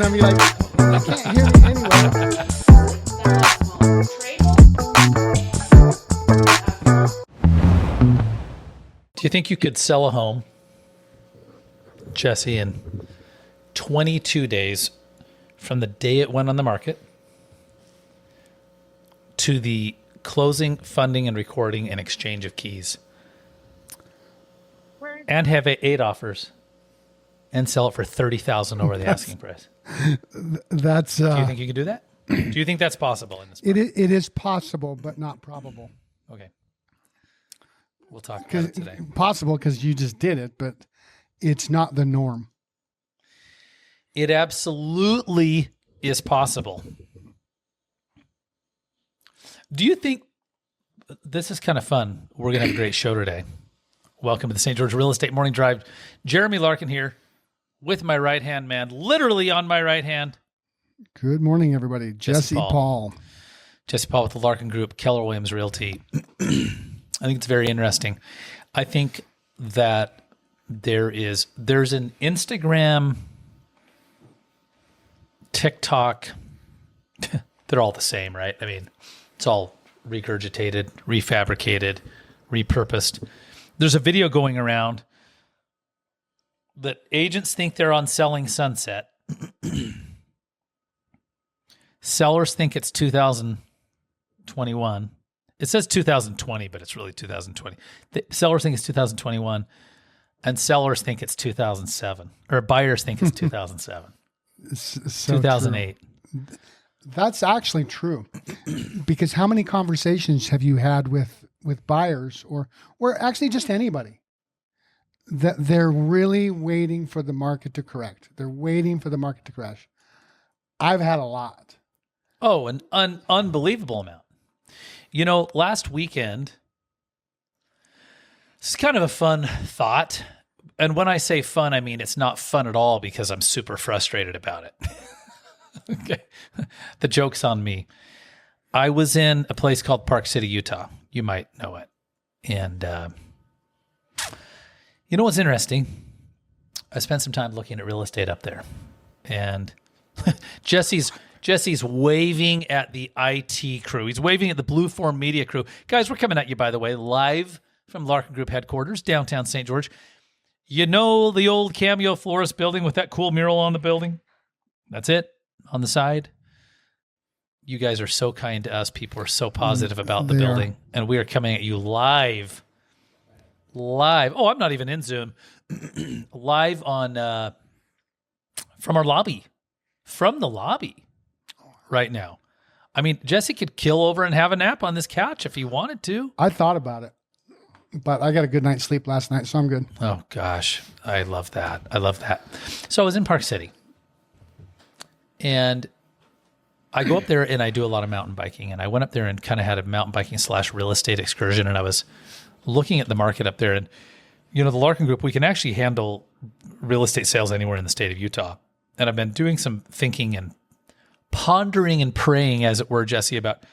going to be like, I can't hear me anyway. Do you think you could sell a home, Jesse, in 22 days from the day it went on the market to the closing, funding, and recording and exchange of keys, and have 8 offers and sell it for $30,000 over the asking price? That's. Do you think you could do that? Do you think that's possible in this market? It is possible, but not probable. Okay. We'll talk about it today. Possible because you just did it, but it's not the norm. It absolutely is possible. Do you think this is kind of fun? We're going to have a great show today. Welcome to the St. George Real Estate Morning Drive. Jeremy Larkin here with my right-hand man, literally on my right hand. Good morning, everybody. Jesse Paul. Jesse Paul with the Larkin Group, Keller Williams Realty. I think it's very interesting. I think that there's an Instagram, TikTok, they're all the same, right? I mean, it's all regurgitated, refabricated, repurposed. There's a video going around that agents think they're on Selling Sunset. Sellers think it's 2021. It says 2020, but it's really 2020. The sellers think it's 2021, and sellers think it's 2007, or buyers think it's 2007, So 2008. true. That's actually true, because how many conversations have you had with buyers or actually just anybody that they're really waiting for the market to correct? They're waiting for the market to crash. I've had a lot. Oh, an unbelievable amount. You know, last weekend, this is kind of a fun thought. And when I say fun, I mean it's not fun at all because I'm super frustrated about it. Okay. The joke's on me. I was in a place called Park City, Utah. You might know it. And you know what's interesting? I spent some time looking at real estate up there. And Jesse's waving at the IT crew. He's waving at the Blue Form Media crew. Guys, we're coming at you, by the way, live from Larkin Group headquarters, downtown St. George. You know the old Cameo Florist building with that cool mural on the building? That's it, on the side. You guys are so kind to us. People are so positive about the building. And we are coming at you live. Oh, I'm not even in Zoom. Live on from our lobby. From the lobby. Right now. I mean, Jesse could kill over and have a nap on this couch if he wanted to. I thought about it, but I got a good night's sleep last night, so I'm good. Oh, gosh. I love that. So I was in Park City, and I go up there and I do a lot of mountain biking, and I went up there and kind of had a mountain biking / real estate excursion, and I was looking at the market up there, and, you know, the Larkin Group, we can actually handle real estate sales anywhere in the state of Utah, and I've been doing some thinking and pondering and praying, as it were, Jesse, about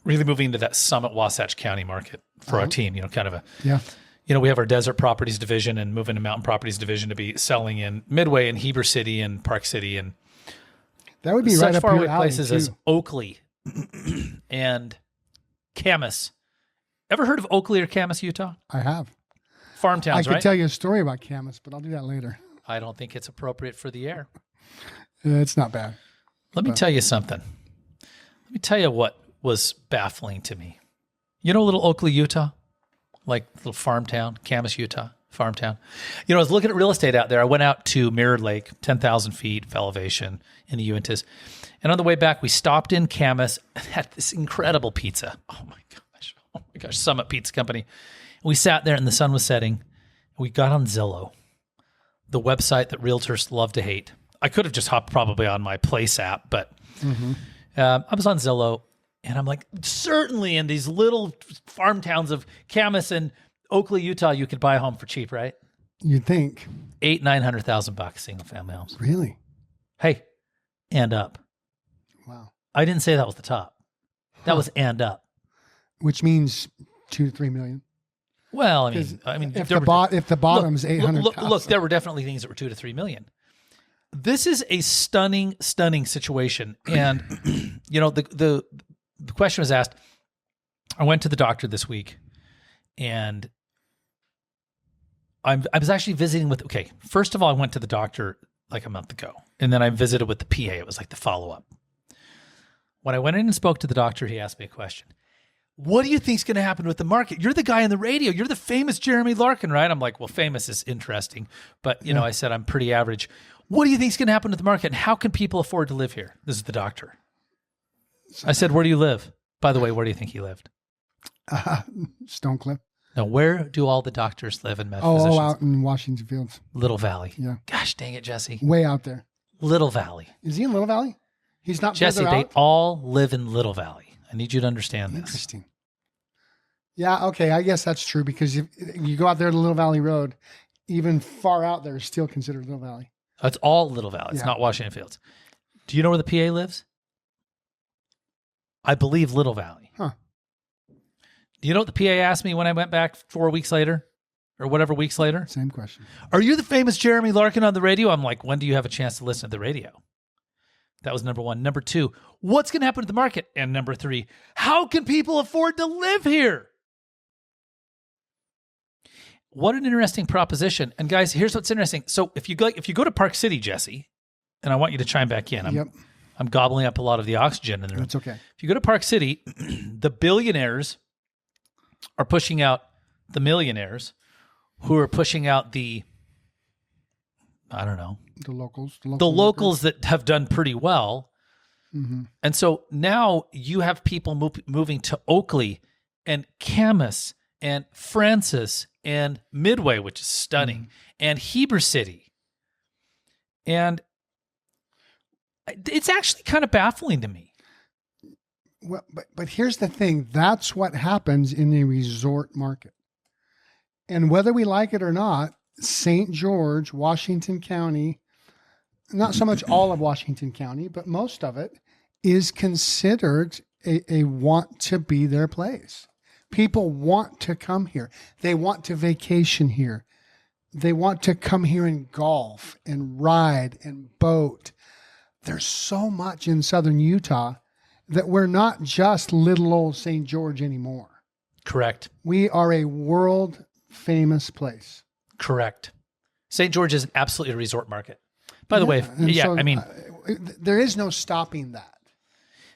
really moving into that Summit Wasatch County market for our team, you know, kind of you know, we have our desert properties division and moving to mountain properties division to be selling in Midway and Heber City and Park City and that would be such right up far your away alley places too. as Oakley and Camas. Ever heard of Oakley or Camas, Utah? I have. Farm towns, I could right? tell you a story about Camas, but I'll do that later. I don't think it's appropriate for the air. It's not bad. Let me tell you something. Let me tell you what was baffling to me. You know little Oakley, Utah? Like little farm town, Camas, Utah, farm town. You know, I was looking at real estate out there. I went out to Mirror Lake, 10,000 feet of elevation in the Uintas. And on the way back, we stopped in Camas and had this incredible pizza. Oh my gosh, Summit Pizza Company. We sat there and the sun was setting. We got on Zillow, the website that realtors love to hate. I could have just hopped probably on my Place app, but I was on Zillow, and I'm like, certainly in these little farm towns of Camas and Oakley, Utah, you could buy a home for cheap, right? You'd think. $800,000-900,000 single family homes. Really? Hey, and up. Wow. I didn't say that was the top. That was and up. Which means 2 to 3 million. Well, I mean, if the bottom's 800,000. Look, there were definitely things that were 2 to 3 million. This is a stunning situation. And, the question was asked, I went to the doctor this week and I was actually visiting first of all, I went to the doctor like a month ago and then I visited with the PA. It was like the follow-up. When I went in and spoke to the doctor, he asked me a question. What do you think's going to happen with the market? You're the guy on the radio. You're the famous Jeremy Larkin, right? I'm like, well, famous is interesting, but I said, I'm pretty average. What do you think's going to happen with the market? And how can people afford to live here? This is the doctor. I said, where do you live? By the way, where do you think he lived? Stonecliff. Now, where do all the doctors live in med physicians? Oh, out in Washington Fields. Little Valley. Yeah. Gosh, dang it, Jesse. Way out there. Little Valley. Is he in Little Valley? He's not Jesse, further they out? all live in Little Valley. I need you to understand this. Interesting. Yeah, okay. I guess that's true because if you go out there to Little Valley Road, even far out there is still considered Little Valley. It's all Little Valley. It's not Washington Fields. Do you know where the PA lives? I believe Little Valley. Huh. Do you know what the PA asked me when I went back 4 weeks later or whatever weeks later? Same question. Are you the famous Jeremy Larkin on the radio? I'm like, when do you have a chance to listen to the radio? That was number one. Number two, what's going to happen to the market? And number three, how can people afford to live here? What an interesting proposition. And guys, here's what's interesting. So if you go to Park City, Jesse, and I want you to chime back in. I'm gobbling up a lot of the oxygen in the room. That's okay. If you go to Park City, the billionaires are pushing out the millionaires who are pushing out the locals that have done pretty well. Mm-hmm. And so now you have people moving to Oakley and Camas and Francis and Midway, which is stunning, and Heber City. And it's actually kind of baffling to me. Well, but here's the thing. That's what happens in the resort market. And whether we like it or not, St. George, Washington County, not so much all of Washington County, but most of it is considered a want to be their place. People want to come here. They want to vacation here. They want to come here and golf and ride and boat. There's so much in southern Utah that we're not just little old St. George anymore. Correct. We are a world famous place. Correct. St. George is absolutely a resort market. By the way, there is no stopping that.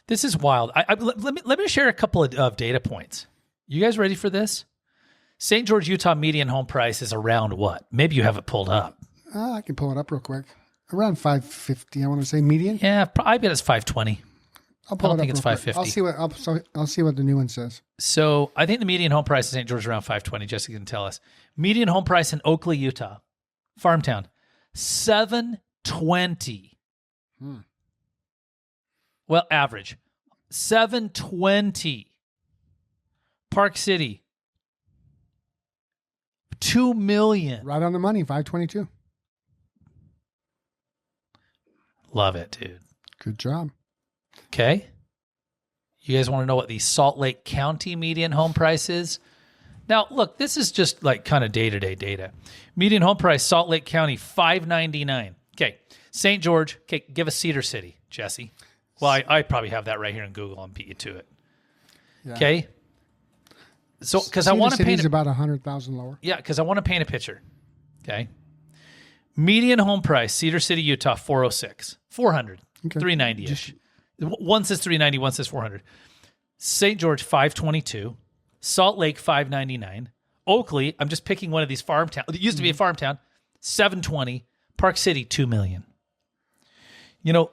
This is wild. Let me share a couple of data points. You guys ready for this? St. George, Utah median home price is around what? Maybe you have it pulled up. I can pull it up real quick. Around $550, I want to say median. Yeah, I bet it's $520. I don't think it's $550. I'll see what the new one says. So I think the median home price in St. George is around $520. Jessica can tell us. Median home price in Oakley, Utah, farm town, $720. Well, average, $720. Park City, $2 million. Right on the money, $522. Love it, dude. Good job. Okay. You guys want to know what the Salt Lake County median home price is? Now, look, this is just like kind of day-to-day data. Median home price, Salt Lake County, $599. Okay. St. George, okay, give us Cedar City, Jesse. Well, I probably have that right here in Google and beat you to it. Yeah. Okay. So, because I want to paint about 100,000 lower. Yeah, because I want to paint a picture. Okay. Median home price, Cedar City, Utah, 406, 400, okay. 390-ish. One says 390, one says 400. St. George, 522. Salt Lake, 599. Oakley, I'm just picking one of these farm towns. It used to be a farm town, 720. Park City, $2 million. You know,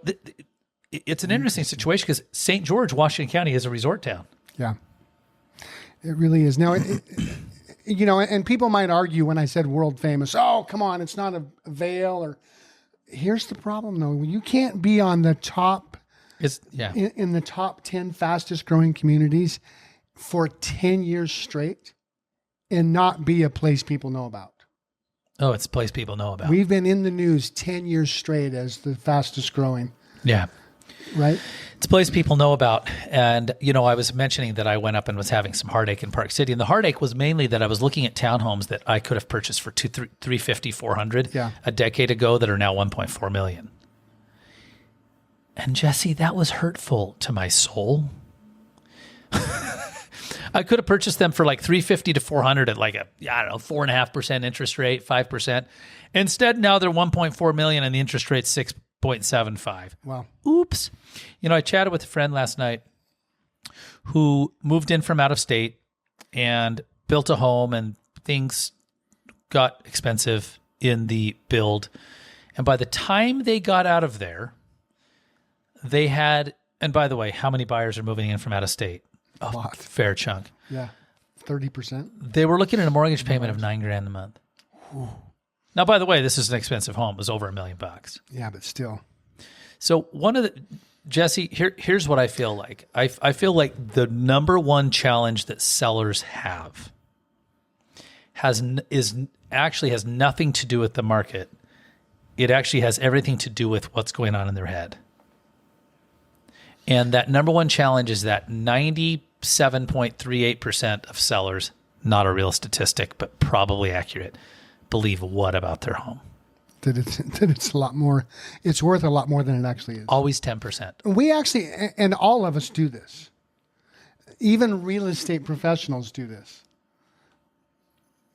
it's an interesting situation because St. George, Washington County is a resort town. Yeah. It really is. Now, you know, and people might argue when I said world famous, oh, come on, it's not a Vail. Or here's the problem, though. You can't be on the top, in the top 10 fastest growing communities for 10 years straight and not be a place people know about. Oh, it's a place people know about. We've been in the news 10 years straight as the fastest growing. Yeah. Right. It's a place people know about. And, I was mentioning that I went up and was having some heartache in Park City. And the heartache was mainly that I was looking at townhomes that I could have purchased for $350,000, $400,000 a decade ago that are now $1.4 million. And Jesse, that was hurtful to my soul. I could have purchased them for like $350,000 to $400,000 at like a 4.5% interest rate, 5%. Instead, now they're $1.4 million and the interest rate's 6.75. Wow. Oops. I chatted with a friend last night who moved in from out of state and built a home, and things got expensive in the build. And by the time they got out of there, they had, and by the way, how many buyers are moving in from out of state? A lot. Fair chunk. Yeah. 30%. They were looking at a mortgage payment of $9,000 a month. Whew. Now, by the way, this is an expensive home. It was over $1 million. Yeah, but still. So Jesse, here's what I feel like. I feel like the number one challenge that sellers have has nothing to do with the market. It actually has everything to do with what's going on in their head. And that number one challenge is that 97.38% of sellers, not a real statistic, but probably accurate, believe what about their home? That it's a lot more, it's worth a lot more than it actually is. Always 10%. We actually, and all of us do this. Even real estate professionals do this.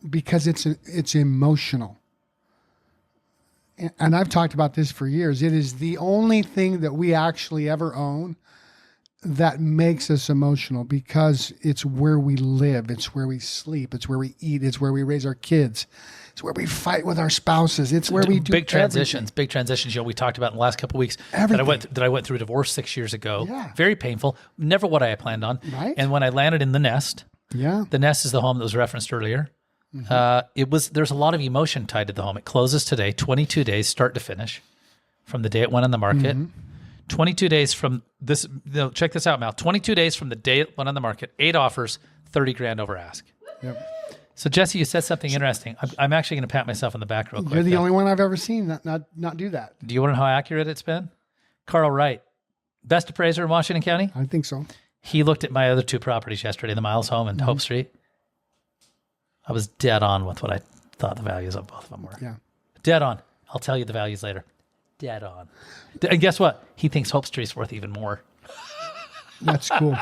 Because it's emotional. And I've talked about this for years. It is the only thing that we actually ever own that makes us emotional, because it's where we live. It's where we sleep. It's where we eat. It's where we raise our kids. It's where we fight with our spouses. It's where we do big transitions. Big transitions. We talked about in the last couple of weeks that I went through divorce 6 years ago. Yeah. Very painful. Never what I had planned on. Right. And when I landed in the nest, the nest is the home that was referenced earlier. Mm-hmm. There's a lot of emotion tied to the home. It closes today, 22 days, start to finish, from the day it went on the market. Mm-hmm. 22 days from this. Check this out, Mal. 22 days from the day it went on the market. 8 offers, $30,000 over ask. Yep. So Jesse, you said something interesting. I'm actually going to pat myself on the back real quick. You're the only one I've ever seen not do that. Do you want to know how accurate it's been? Carl Wright, best appraiser in Washington County. I think so. He looked at my other 2 properties yesterday, the Miles home and Hope Street. I was dead on with what I thought the values of both of them were. Yeah. Dead on. I'll tell you the values later. Dead on. And guess what? He thinks Hope Street's worth even more. That's cool.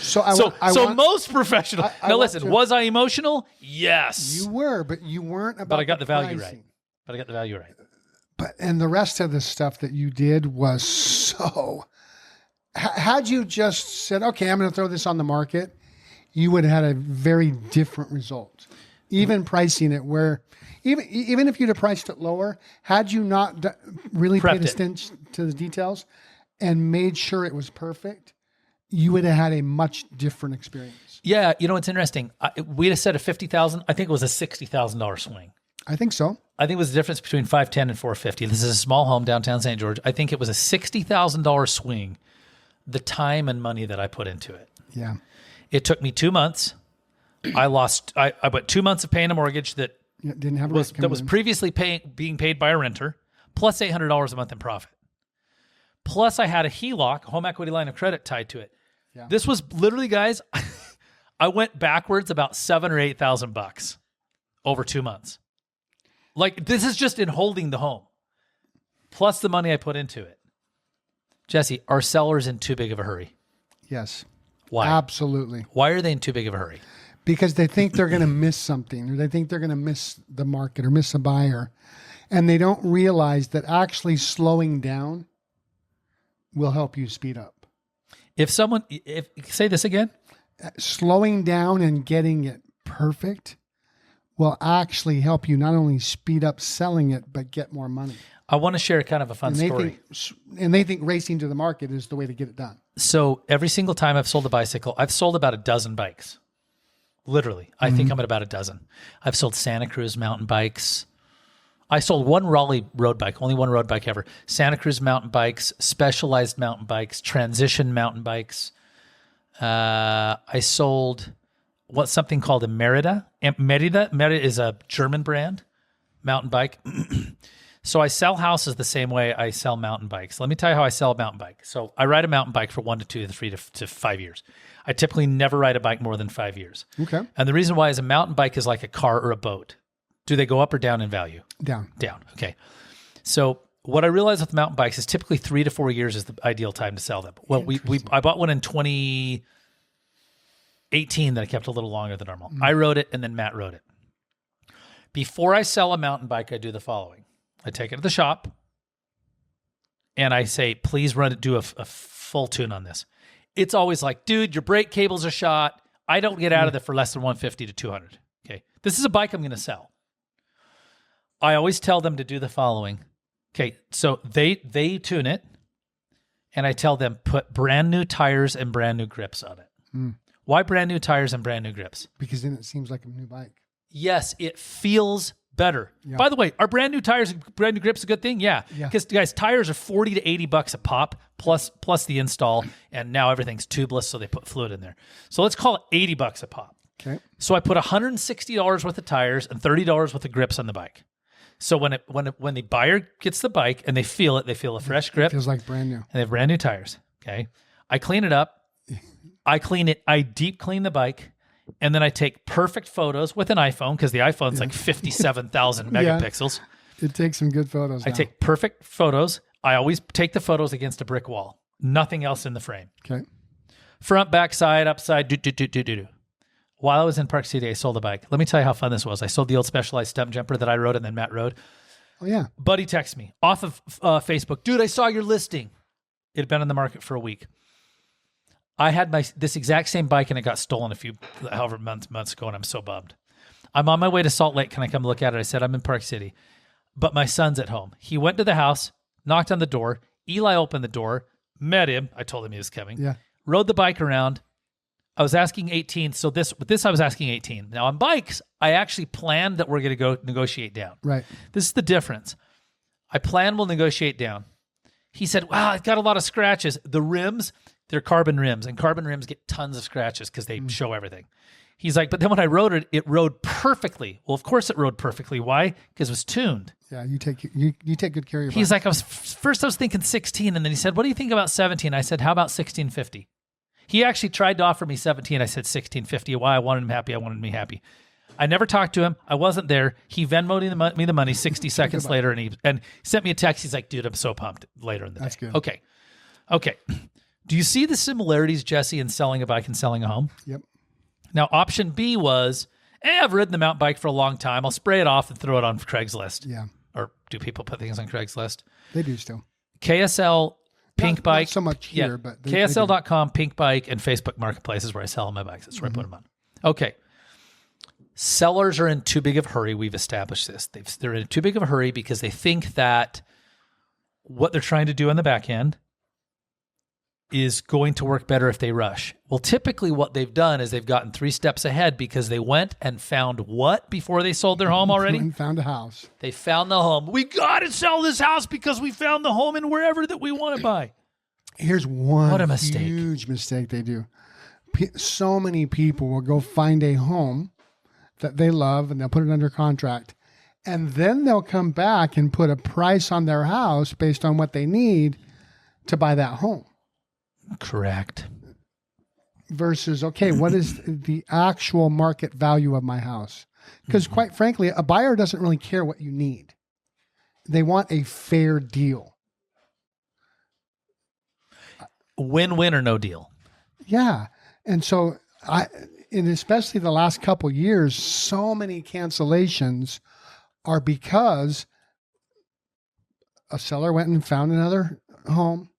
So most professionals. Now listen, was I emotional? Yes. You were, but you weren't about. But I got the value pricing. right. And the rest of the stuff that you did was so. Had you just said, "Okay, I'm going to throw this on the market," you would have had a very different result. Even pricing it where, even if you'd have priced it lower, had you not really paid attention to the details and made sure it was perfect, you would have had a much different experience. Yeah, it's interesting. We'd have said a $50,000. I think it was a $60,000 swing. I think so. I think it was the difference between $510,000 and $450,000. This is a small home downtown St. George. I think it was a $60,000 swing. The time and money that I put into it. Yeah. It took me 2 months. I went 2 months of paying a mortgage that didn't have that was previously being paid by a renter, plus $800 a month in profit. Plus I had a HELOC, home equity line of credit, tied to it. Yeah. This was literally, guys, I went backwards about $7,000 or $8,000 over 2 months. Like, this is just in holding the home, plus the money I put into it. Jesse, are sellers in too big of a hurry? Yes. Why? Absolutely. Why are they in too big of a hurry? Because they think they're going to miss something, or they think they're going to miss the market or miss a buyer. And they don't realize that actually slowing down will help you speed up. Say this again. Slowing down and getting it perfect will actually help you not only speed up selling it, but get more money. I want to share kind of a fun story. They think racing to the market is the way to get it done. So every single time I've sold a bicycle, I've sold about a dozen bikes. Literally. I think I'm at about a dozen. I've sold Santa Cruz mountain bikes. I sold one Raleigh road bike, only one road bike ever. Santa Cruz mountain bikes, Specialized mountain bikes, Transition mountain bikes. I sold something called a Merida. Merida is a German brand mountain bike. So I sell houses the same way I sell mountain bikes. Let me tell you how I sell a mountain bike. So I ride a mountain bike for 1 to 2 to 3 to 5 years. I typically never ride a bike more than 5 years. Okay. And the reason why is a mountain bike is like a car or a boat. Do they go up or down in value? Down. Down. Okay. So what I realized with mountain bikes is typically 3 to 4 years is the ideal time to sell them. Well, I bought one in 2018 that I kept a little longer than normal. I rode it and then Matt rode it. Before I sell a mountain bike, I do the following. I take it to the shop and I say, please do a full tune on this. It's always like, dude, your brake cables are shot. I don't get out of it for less than 150 to 200. Okay. This is a bike I'm going to sell. I always tell them to do the following. Okay. So they tune it and I tell them put brand new tires and brand new grips on it. Why brand new tires and brand new grips? Because then it seems like a new bike. Yes, it feels better. Yeah. By the way, are brand new tires and brand new grips a good thing? Yeah. Because guys, tires are $40 to $80 a pop plus the install, and now everything's tubeless, so they put fluid in there. So let's call it $80 a pop. Okay. So I put $160 worth of tires and $30 worth of grips on the bike. So when the buyer gets the bike and they feel a fresh grip. It feels like brand new. And they have brand new tires. Okay. I clean it up. I deep clean the bike. And then I take perfect photos with an iPhone because the iPhone's like 57,000 megapixels. It takes some good photos. I take perfect photos. I always take the photos against a brick wall. Nothing else in the frame. Okay. Front, back, side, upside, do. While I was in Park City, I sold a bike. Let me tell you how fun this was. I sold the old Specialized stump jumper that I rode and then Matt rode. Oh, yeah. Buddy texted me off of Facebook. Dude, I saw your listing. It had been on the market for a week. I had this exact same bike and it got stolen however months ago, and I'm so bummed. I'm on my way to Salt Lake. Can I come look at it? I said, I'm in Park City, but my son's at home. He went to the house, knocked on the door. Eli opened the door, met him. I told him he was coming. Yeah. Rode the bike around. I was asking 18. So with this, I was asking 18. Now on bikes, I actually planned that we're going to go negotiate down. Right. This is the difference. I plan we'll negotiate down. He said, wow, I've got a lot of scratches. The rims, they're carbon rims, and carbon rims get tons of scratches because they show everything. He's like, but then when I rode it, it rode perfectly. Well, of course it rode perfectly. Why? Because it was tuned. Yeah, you take good care of your bike. He's like, I was thinking 16, and then he said, what do you think about 17? I said, how about 1650? He actually tried to offer me 17. I said 1650. Why? I wanted him happy. I wanted me happy. I never talked to him. I wasn't there. He Venmo'd me the money 60 seconds later, and he sent me a text. He's like, dude, I'm so pumped later in the day. That's good. Okay. Do you see the similarities, Jesse, in selling a bike and selling a home? Yep. Now, option B was, I've ridden the mountain bike for a long time. I'll spray it off and throw it on Craigslist. Yeah. Or do people put things on Craigslist? They do still. KSL, Pink Bike. Not so much here, but KSL.com, Pink Bike, and Facebook Marketplace is where I sell my bikes. That's where I put them on. Okay. Sellers are in too big of a hurry. We've established this. They're in too big of a hurry because they think that what they're trying to do on the back end is going to work better if they rush. Well, typically what they've done is they've gotten 3 steps ahead because they went and found what before they sold their home already? And found a house. They found the home. We got to sell this house because we found the home in wherever that we want to buy. Here's one what a mistake. Huge mistake they do. So many people will go find a home that they love and they'll put it under contract. And then they'll come back and put a price on their house based on what they need to buy that home. Correct. Versus, okay, what is the actual market value of my house? Because quite frankly, a buyer doesn't really care what you need. They want a fair deal. Win-win or no deal. Yeah. And so and especially the last couple years, so many cancellations are because a seller went and found another home,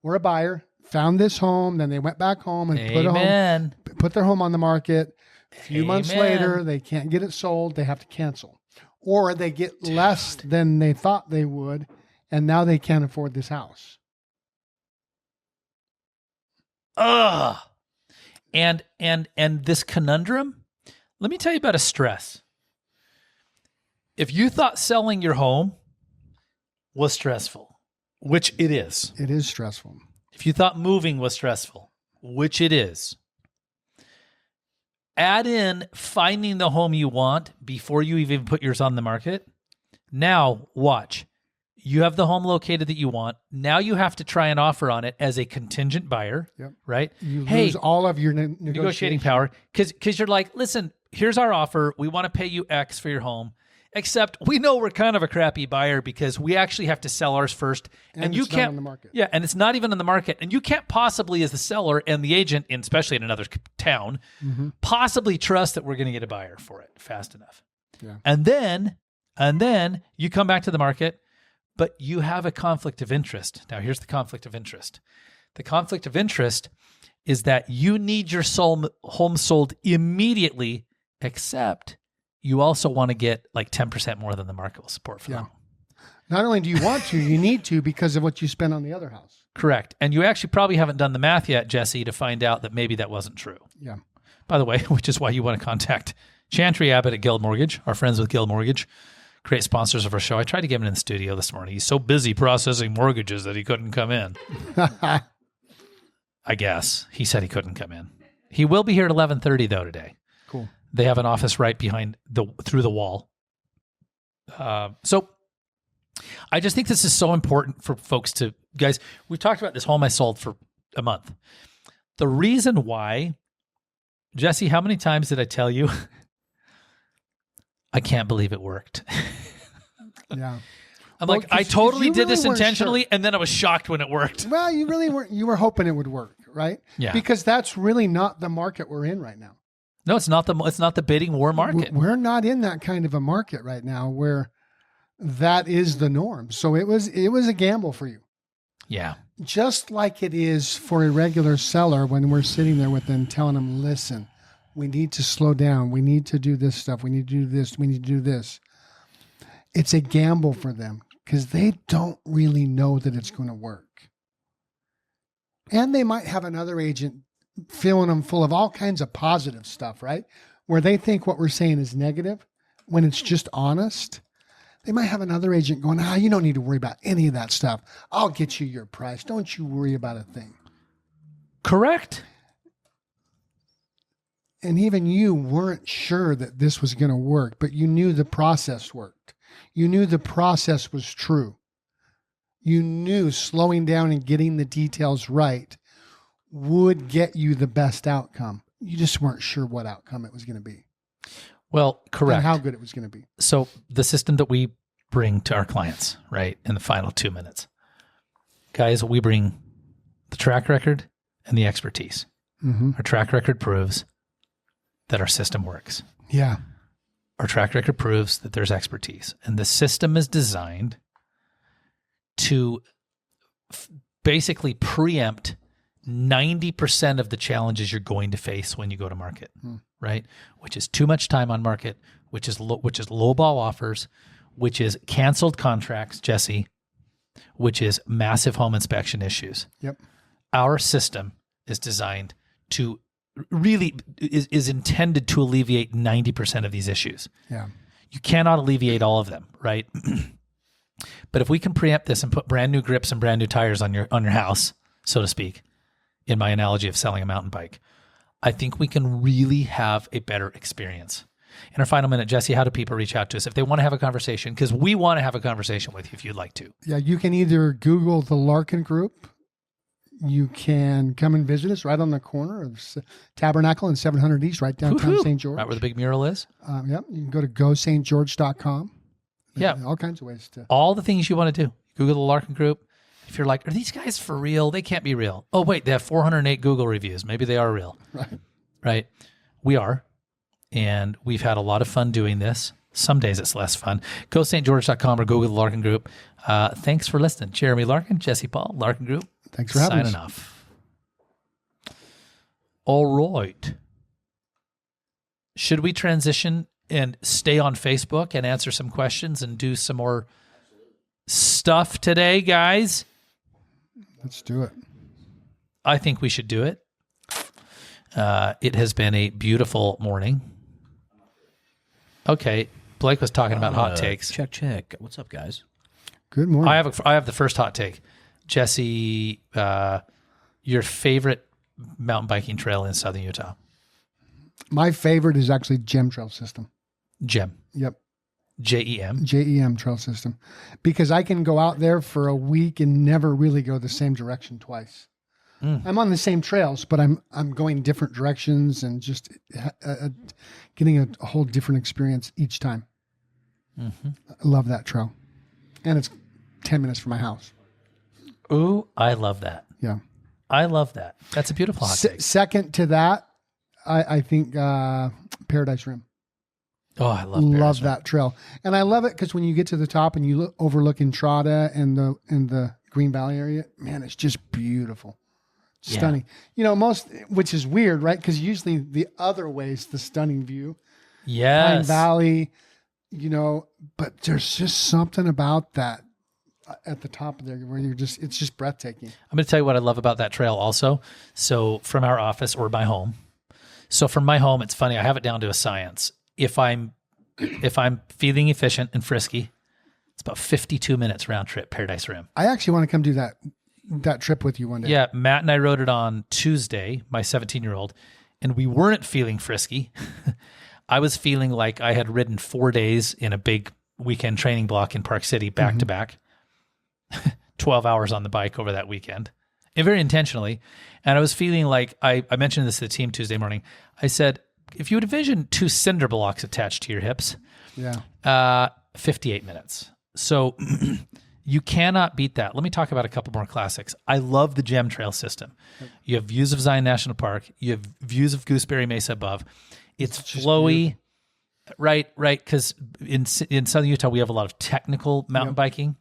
or a buyer found this home, then they went back home and put their home on the market. A few months later, they can't get it sold. They have to cancel, or they get less than they thought they would, and now they can't afford this house. Ugh. And this conundrum, let me tell you about a stress. If you thought selling your home was stressful, which it is. It is stressful. If you thought moving was stressful, which it is, add in finding the home you want before you even put yours on the market. Now, watch. You have the home located that you want. Now you have to try an offer on it as a contingent buyer, right? You lose all of your negotiating power because you're like, listen, here's our offer. We want to pay you X for your home, except we know we're kind of a crappy buyer because we actually have to sell ours first, and you it's can't not on the market. Yeah, and it's not even on the market, and you can't possibly, as the seller and the agent, and especially in another town, possibly trust that we're going to get a buyer for it fast enough. Yeah. And then you come back to the market. But you have a conflict of interest. Now, here's the conflict of interest. The conflict of interest is that you need your home sold immediately, except you also want to get like 10% more than the market will support for them. Not only do you want to, you need to because of what you spent on the other house. Correct. And you actually probably haven't done the math yet, Jesse, to find out that maybe that wasn't true. Yeah. By the way, which is why you want to contact Chantry Abbott at Guild Mortgage, our friends with Guild Mortgage. Great sponsors of our show. I tried to get him in the studio this morning. He's so busy processing mortgages that he couldn't come in. I guess. He said he couldn't come in. He will be here at 11:30 though today. Cool. They have an office right behind through the wall. So I just think this is so important for folks to, guys, we've talked about this home I sold for a month. The reason why, Jesse, how many times did I tell you? I can't believe it worked. Yeah. I'm like, I totally did this intentionally, and then I was shocked when it worked. Well, you really weren't. You were hoping it would work, right? Yeah. Because that's really not the market we're in right now. No, it's not the bidding war market. We're not in that kind of a market right now where that is the norm. So it was a gamble for you. Yeah. Just like it is for a regular seller when we're sitting there with them telling them, listen, we need to slow down. We need to do this stuff. We need to do this. We need to do this. It's a gamble for them because they don't really know that it's going to work. And they might have another agent filling them full of all kinds of positive stuff, right? Where they think what we're saying is negative when it's just honest. They might have another agent going, you don't need to worry about any of that stuff. I'll get you your price. Don't you worry about a thing. Correct. And even you weren't sure that this was going to work, but you knew the process worked. You knew the process was true. You knew slowing down and getting the details right would get you the best outcome. You just weren't sure what outcome it was going to be. Well, correct. And how good it was going to be. So the system that we bring to our clients, right, in the final 2 minutes, guys, we bring the track record and the expertise. Mm-hmm. Our track record proves that our system works. Yeah. Our track record proves that there's expertise. And the system is designed to basically preempt 90% of the challenges you're going to face when you go to market, right? Which is too much time on market, which is low ball offers, which is canceled contracts, Jesse, which is massive home inspection issues. Yep. Our system is designed to really is intended to alleviate 90% of these issues. Yeah. You cannot alleviate all of them, right? But if we can preempt this and put brand new grips and brand new tires on your house, so to speak, in my analogy of selling a mountain bike, I think we can really have a better experience. In our final minute, Jesse, how do people reach out to us if they want to have a conversation? Because we want to have a conversation with you if you'd like to. Yeah, you can either Google the Larkin Group. You can come and visit us right on the corner of Tabernacle and 700 East, right downtown St. George. Right where the big mural is? Yep. You can go to gostgeorge.com. Yeah. All kinds of ways to. All the things you want to do. Google the Larkin Group. If you're like, are these guys for real? They can't be real. Oh, wait, they have 408 Google reviews. Maybe they are real. Right? We are. And we've had a lot of fun doing this. Some days it's less fun. Go stgeorge.com or Google the Larkin Group. Thanks for listening. Jeremy Larkin, Jesse Paul, Larkin Group. Thanks for having us. Signing off. All right. Should we transition and stay on Facebook and answer some questions and do some more stuff today, guys? Let's do it. I think we should do it. It has been a beautiful morning. Okay. Blake was talking about hot takes. Check. What's up, guys? Good morning. I have the first hot take. Jesse, your favorite mountain biking trail in southern Utah? My favorite is actually Gem Trail System. Gem. Yep. JEM. JEM trail system, because I can go out there for a week and never really go the same direction twice. I'm on the same trails, but I'm going different directions and just getting a whole different experience each time. I love that trail, and it's 10 minutes from my house. Ooh, I love that. Yeah, I love that. That's a beautiful hot take. Second to that, I think Paradise Rim. Oh, I love that trail, and I love it because when you get to the top and you overlook Entrada and the Green Valley area, man, it's just beautiful. Stunning. Which is weird, right? Because usually the other way is the stunning view. Yes. Pine Valley, but there's just something about that at the top of there where it's just breathtaking. I'm going to tell you what I love about that trail also. So from our office or my home. So from my home, it's funny. I have it down to a science. If I'm feeling efficient and frisky, it's about 52 minutes round trip, Paradise Rim. I actually want to come do that trip with you one day. Yeah, Matt and I rode it on Tuesday, my 17-year-old, and we weren't feeling frisky. I was feeling like I had ridden 4 days in a big weekend training block in Park City back to back, 12 hours on the bike over that weekend, and very intentionally. And I was feeling like, I mentioned this to the team Tuesday morning. I said, if you would envision 2 cinder blocks attached to your hips, 58 minutes. So you cannot beat that. Let me talk about a couple more classics. I love the GEM trail system. You have views of Zion National Park. You have views of Gooseberry Mesa above. It's flowy, right? Because in Southern Utah, we have a lot of technical mountain biking.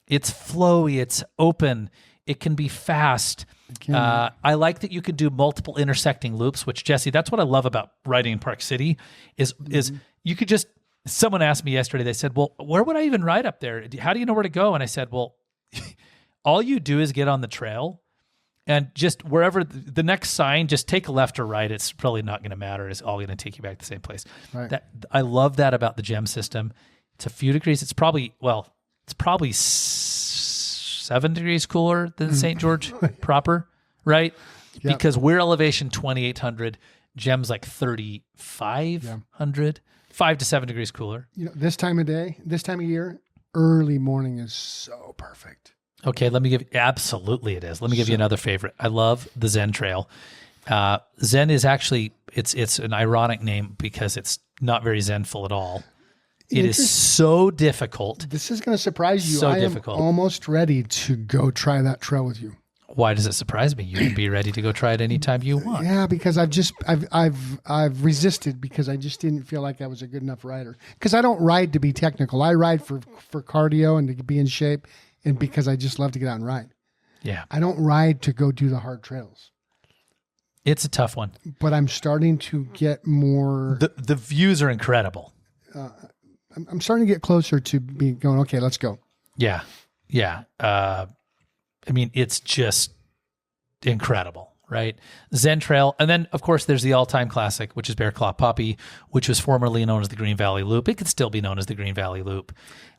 It's flowy. It's open. It can be fast. I like that you could do multiple intersecting loops, which, Jesse, that's what I love about riding in Park City is you could just, someone asked me yesterday, they said, well, where would I even ride up there? How do you know where to go? And I said, well, all you do is get on the trail and just wherever the next sign, just take a left or right. It's probably not going to matter. It's all going to take you back to the same place. Right. I love that about the GEM system. It's a few degrees. It's probably 7 degrees cooler than St. George proper, right? Yep. Because we're elevation 2,800. GEM's like 3,500. 5 to 7 degrees cooler. This time of year, early morning is so perfect. Okay, absolutely it is. Let me give you another favorite. I love the Zen Trail. Zen is actually, it's an ironic name because it's not very Zenful at all. It is so difficult. This is going to surprise you. So I difficult. am almost ready to go try that trail with you. Why does it surprise me? You can be ready to go try it anytime you want. Yeah, because I've resisted because I just didn't feel like I was a good enough rider. Because I don't ride to be technical. I ride for cardio and to be in shape, and because I just love to get out and ride. Yeah. I don't ride to go do the hard trails. It's a tough one. But I'm starting to get more. The views are incredible. I'm starting to get closer to being going, okay, let's go. Yeah. Yeah. I mean, it's just incredible, right? Zen Trail. And then, of course, there's the all-time classic, which is Bear Claw Poppy, which was formerly known as the Green Valley Loop. It could still be known as the Green Valley Loop.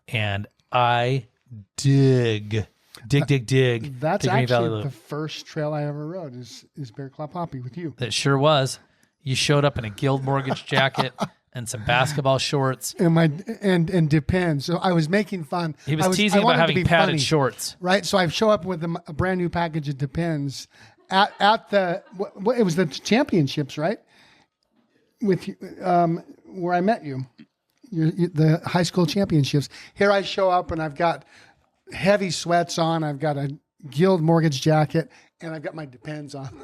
And I dig That's the Green actually Valley Loop. The first trail I ever rode is Bear Claw Poppy with you. That sure was. You showed up in a Guild Mortgage jacket and some basketball shorts. And Depends. So I was making fun. He was teasing about having padded shorts. Right. So I show up with a brand new package of Depends at the it was the championships, right? With where I met you, the high school championships. Here I show up and I've got heavy sweats on. I've got a Guild Mortgage jacket and I've got my Depends on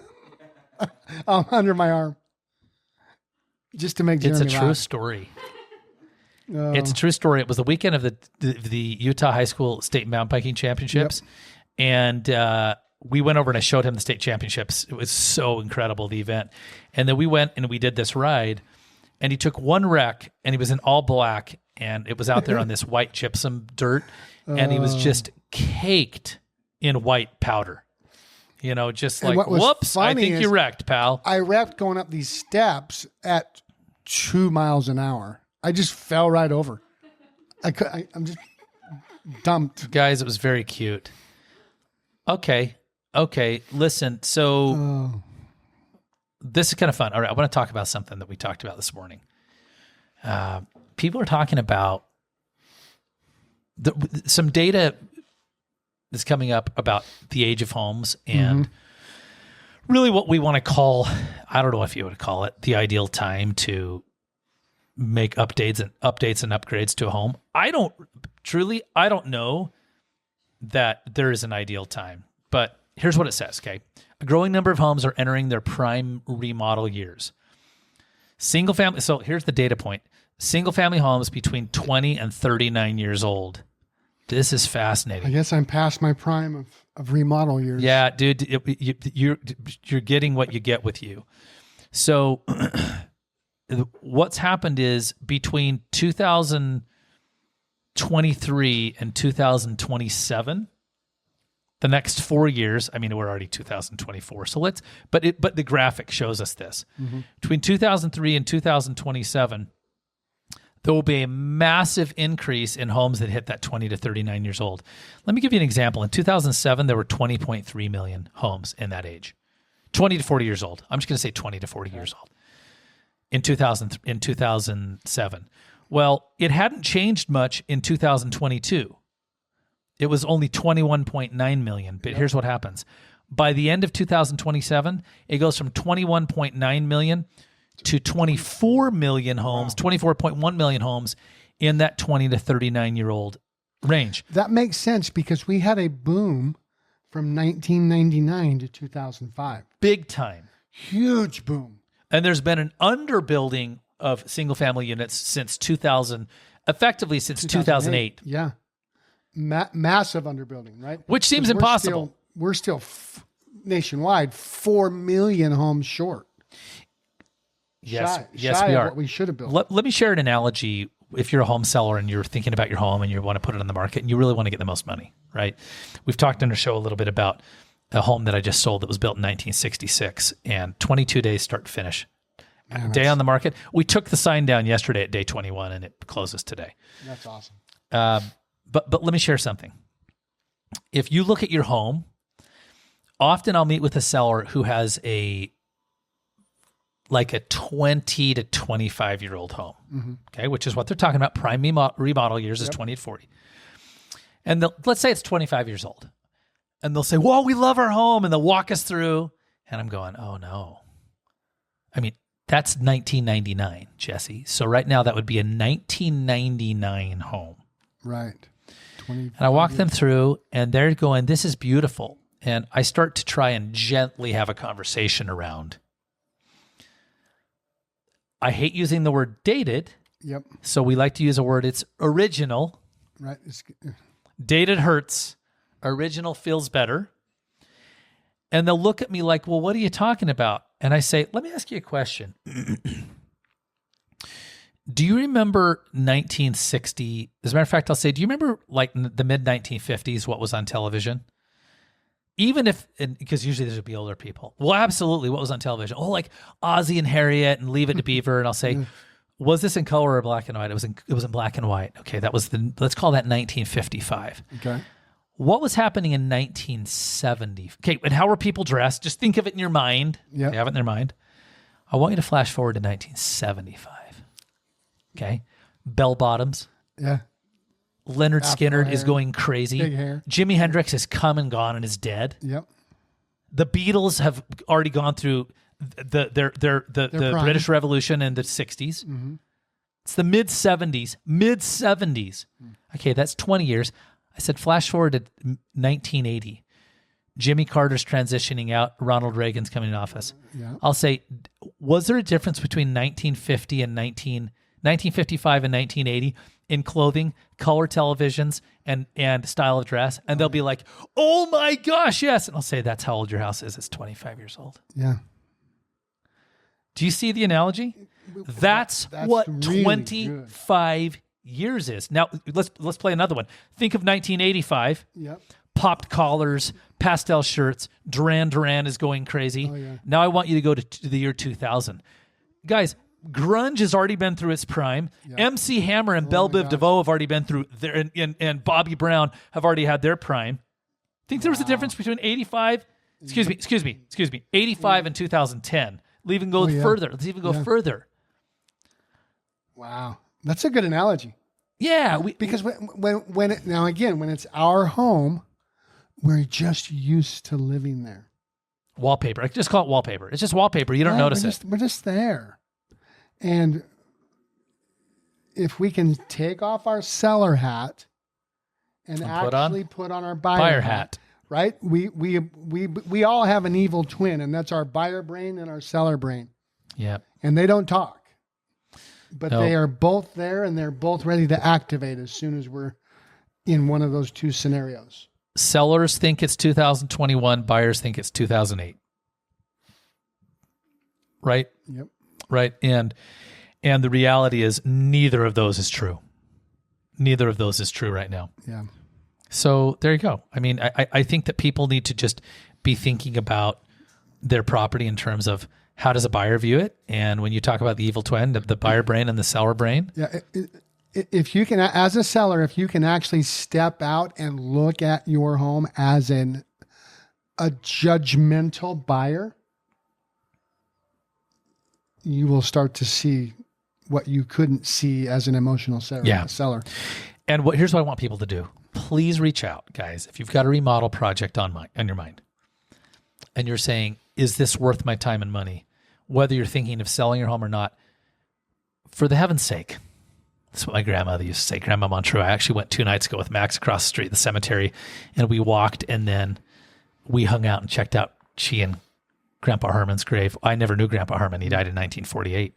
under my arm. Just to make Jeremy It's a true laugh. story. It's a true story. It was the weekend of the Utah High School State Mountain Biking Championships, and we went over and I showed him the state championships. It was so incredible, the event. And then we went and we did this ride, and he took one wreck, and he was in all black, and it was out there on this white gypsum dirt, and he was just caked in white powder. Just like, whoops, I think you wrecked, pal. I wrecked going up these steps at 2 miles an hour. I just fell right over. I'm just dumped. Guys, it was very cute. Okay. Listen, so this is kind of fun. All right, I want to talk about something that we talked about this morning. People are talking about some data is coming up about the age of homes and really what we want to call, I don't know if you would call it, the ideal time to make updates and upgrades to a home. I don't know that there is an ideal time, but here's what it says, okay? A growing number of homes are entering their prime remodel years. So here's the data point. Single family homes between 20 and 39 years old. This is fascinating. I guess I'm past my prime of remodel years. Yeah, dude, you're getting what you get with you. So what's happened is between 2023 and 2027, the next 4 years, I mean, we're already 2024. So but the graphic shows us this. Between 2003 and 2027, there will be a massive increase in homes that hit that 20 to 39 years old. Let me give you an example. In 2007, there were 20.3 million homes in that age, 20 to 40 years old. I'm just going to say 20 to 40 years old in 2007. Well, it hadn't changed much in 2022. It was only 21.9 million, but here's what happens. By the end of 2027, it goes from 21.9 million to 24 million homes, 24.1 million homes in that 20 to 39-year-old range. That makes sense because we had a boom from 1999 to 2005. Big time. Huge boom. And there's been an underbuilding of single-family units since 2008. Yeah. Massive underbuilding, right? Which seems impossible. We're still nationwide 4 million homes short. Yes, shy we of are. What we should have built. Let me share an analogy. If you're a home seller and you're thinking about your home and you want to put it on the market and you really want to get the most money, right? We've talked in our show a little bit about a home that I just sold that was built in 1966 and 22 days start to finish. Day on the market. We took the sign down yesterday at day 21 and it closes today. That's awesome. But let me share something. If you look at your home, often I'll meet with a seller who has a 20 to 25-year-old home, okay, which is what they're talking about. Prime remodel years is 20 to 40. And let's say it's 25 years old. And they'll say, whoa, we love our home. And they'll walk us through. And I'm going, oh, no. I mean, that's 1999, Jesse. So right now that would be a 1999 home. Right. And I walk them through and they're going, this is beautiful. And I start to try and gently have a conversation around. I hate using the word dated. Yep. So we like to use a word. It's original. Right. Dated hurts. Original feels better. And they'll look at me like, well, what are you talking about? And I say, let me ask you a question. Do you remember 1960? As a matter of fact, I'll say, do you remember like the mid 1950s, what was on television? Even if, because usually there'll be older people. Well, absolutely. What was on television? Oh, like Ozzie and Harriet and Leave It to Beaver. And I'll say, was this in color or black and white? It was in black and white. Okay. Let's call that 1955. Okay. What was happening in 1970? Okay. And how were people dressed? Just think of it in your mind. Yeah. They have it in their mind. I want you to flash forward to 1975. Okay. Bell bottoms. Yeah. Leonard Afro Skinner hair, is going crazy. big hair. Jimi Hendrix has come and gone and is dead. Yep. The Beatles have already gone through the prime. British Revolution in the 60s. Mm-hmm. It's the mid 70s. Okay, that's 20 years. I said, flash forward to 1980. Jimmy Carter's transitioning out. Ronald Reagan's coming in office. Yeah. I'll say, was there a difference between 1950 and 1955 and 1980 in clothing, color televisions, and style of dress? And they'll be like, oh my gosh, yes. And I'll say, that's how old your house is. It's 25 years old. Yeah. Do you see the analogy? That's what really 25 years is. Now, let's play another one. Think of 1985. Yep. Popped collars, pastel shirts, Duran Duran is going crazy. Oh, yeah. Now I want you to go to the year 2000. Guys, grunge has already been through its prime. Yeah. MC Hammer and Belle Biv DeVoe have already been through their, and Bobby Brown have already had their prime. Think there was a difference between 85 and 2010. Let's even go further. Wow. That's a good analogy. Yeah. Because when it's our home, we're just used to living there. Wallpaper. I just call it wallpaper. It's just wallpaper. You don't notice it. We're just there. And if we can take off our seller hat and actually put on our buyer hat, right? We all have an evil twin, and that's our buyer brain and our seller brain. Yeah. And they don't talk. But they are both there, and they're both ready to activate as soon as we're in one of those two scenarios. Sellers think it's 2021. Buyers think it's 2008. Right? Yep. Right. And the reality is neither of those is true. Neither of those is true right now. Yeah. So there you go. I mean, I think that people need to just be thinking about their property in terms of how does a buyer view it? And when you talk about the evil twin, the buyer brain and the seller brain. Yeah. If you can, as a seller, if you can actually step out and look at your home as a judgmental buyer, you will start to see what you couldn't see as an emotional seller. And here's what I want people to do. Please reach out, guys. If you've got a remodel project on your mind and you're saying, is this worth my time and money? Whether you're thinking of selling your home or not, for the heaven's sake. That's what my grandmother used to say, Grandma Montreux. I actually went 2 nights ago with Max across the street, the cemetery, and we walked and then we hung out and checked out she and Grandpa Herman's grave. I never knew Grandpa Herman. He died in 1948.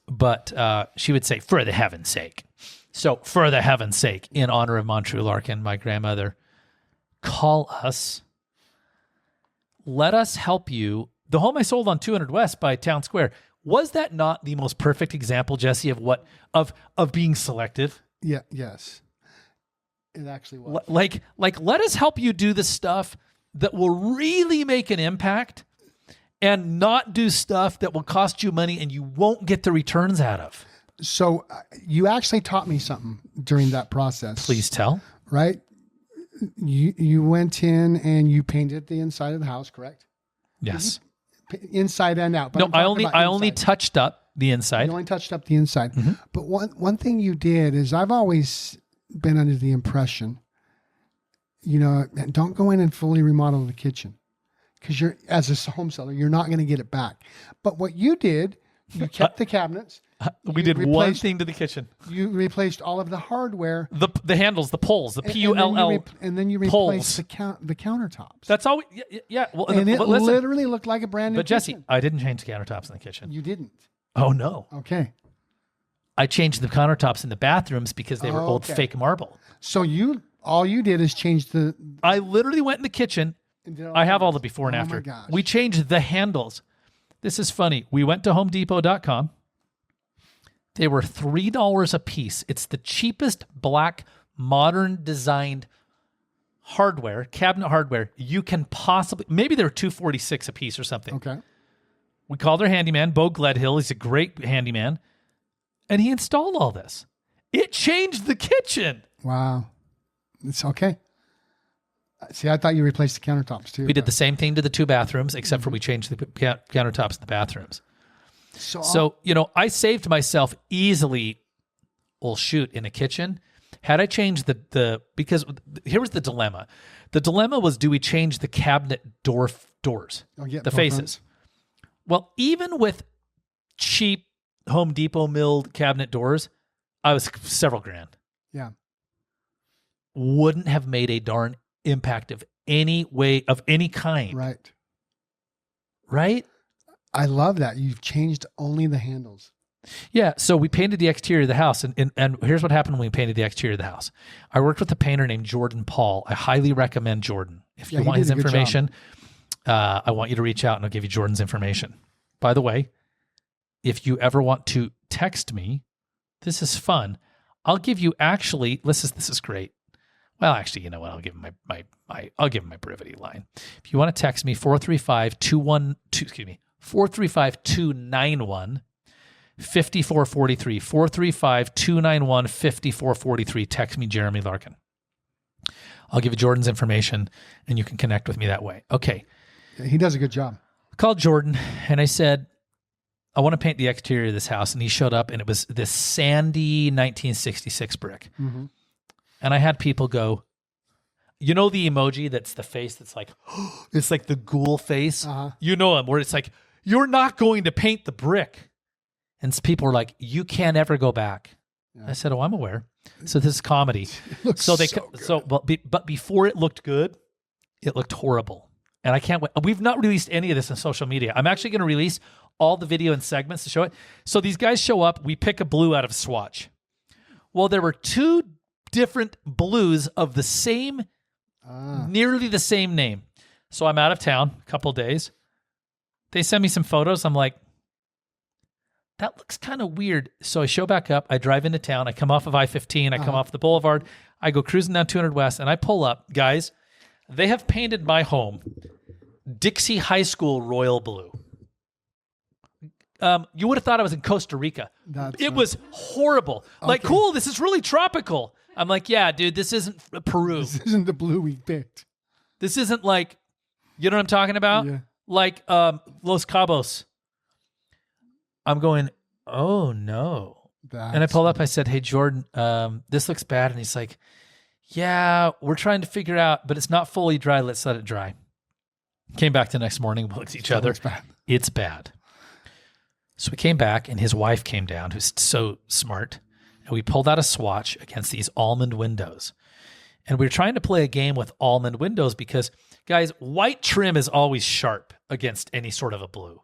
But she would say, for the heaven's sake. So for the heaven's sake, in honor of Montreux Larkin, my grandmother, call us. Let us help you. The home I sold on 200 West by Town Square, was that not the most perfect example, Jesse, of being selective? Yeah. Yes. It actually was. Like, let us help you do the stuff that will really make an impact and not do stuff that will cost you money and you won't get the returns out of. So you actually taught me something during that process. Please tell. Right? You went in and you painted the inside of the house, correct? Yes. Inside and out. But no, I only touched up the inside. You only touched up the inside. Mm-hmm. But one thing you did is I've always been under the impression, don't go in and fully remodel the kitchen because as a home seller, you're not going to get it back. But what you did, you kept the cabinets. We did one thing to the kitchen. You replaced all of the hardware. The handles, the poles, the PULL. And then you replaced the countertops. That's all. Yeah. Well, and it literally looked like a brand new But Jesse, kitchen. I didn't change the countertops in the kitchen. You didn't? Oh, no. Okay. I changed the countertops in the bathrooms because they were old fake marble. So all you did is change the... I literally went in the kitchen. I have all the before and after. My gosh. We changed the handles. This is funny. We went to HomeDepot.com. They were $3 a piece. It's the cheapest black, modern designed hardware, cabinet hardware you can possibly. Maybe they were $2.46 a piece or something. Okay. We called our handyman, Bo Gledhill. He's a great handyman, and he installed all this. It changed the kitchen. Wow, it's okay. See, I thought you replaced the countertops too. We did the same thing to the 2 bathrooms, except for we changed the countertops in the bathrooms. So, I saved myself easily, in a kitchen. Had I changed because here was the dilemma. The dilemma was, do we change the cabinet doors, the faces? Well, even with cheap Home Depot milled cabinet doors, I was several grand. Yeah. Wouldn't have made a darn impact of any kind. Right. Right? I love that. You've changed only the handles. Yeah. So we painted the exterior of the house. And here's what happened when we painted the exterior of the house. I worked with a painter named Jordan Paul. I highly recommend Jordan. If you want his information, I want you to reach out and I'll give you Jordan's information. By the way, if you ever want to text me, this is fun. I'll give you this is great. Well, actually, you know what? I'll give him I'll give him my brevity line. If you want to text me, 435-291, 435-291-5443, 435-291-5443. Text me Jeremy Larkin. I'll give you Jordan's information and you can connect with me that way. Okay. He does a good job. I called Jordan and I said, I want to paint the exterior of this house. And he showed up and it was this sandy 1966 brick. Mm-hmm. And I had people go, you know the emoji that's the face that's like, it's like the ghoul face? You know him, where it's like, you're not going to paint the brick. And people were like, you can't ever go back. Yeah. I said, oh, I'm aware. So this is comedy. But before it looked good, it looked horrible. And I can't wait. We've not released any of this on social media. I'm actually going to release all the video and segments to show it. So these guys show up. We pick a blue out of a swatch. Well, there were 2 different blues of the same, nearly the same name. So I'm out of town a couple of days. They send me some photos. I'm like, that looks kind of weird. So I show back up. I drive into town. I come off of I-15. I come off the boulevard. I go cruising down 200 West, and I pull up. Guys, they have painted my home Dixie High School royal blue. You would have thought I was in Costa Rica. It was horrible. Okay. Like, cool, this is really tropical. I'm like, yeah, dude, this isn't Peru. This isn't the blue we picked. This isn't like, you know what I'm talking about? Yeah. Like Los Cabos. I'm going, oh, no. And I pulled up. I said, hey, Jordan, this looks bad. And he's like, yeah, we're trying to figure out, but it's not fully dry. Let's let it dry. Came back the next morning. We looked at each other. It's bad. So we came back, and his wife came down, who's so smart. And we pulled out a swatch against these almond windows. And we were trying to play a game with almond windows because, guys, white trim is always sharp against any sort of a blue.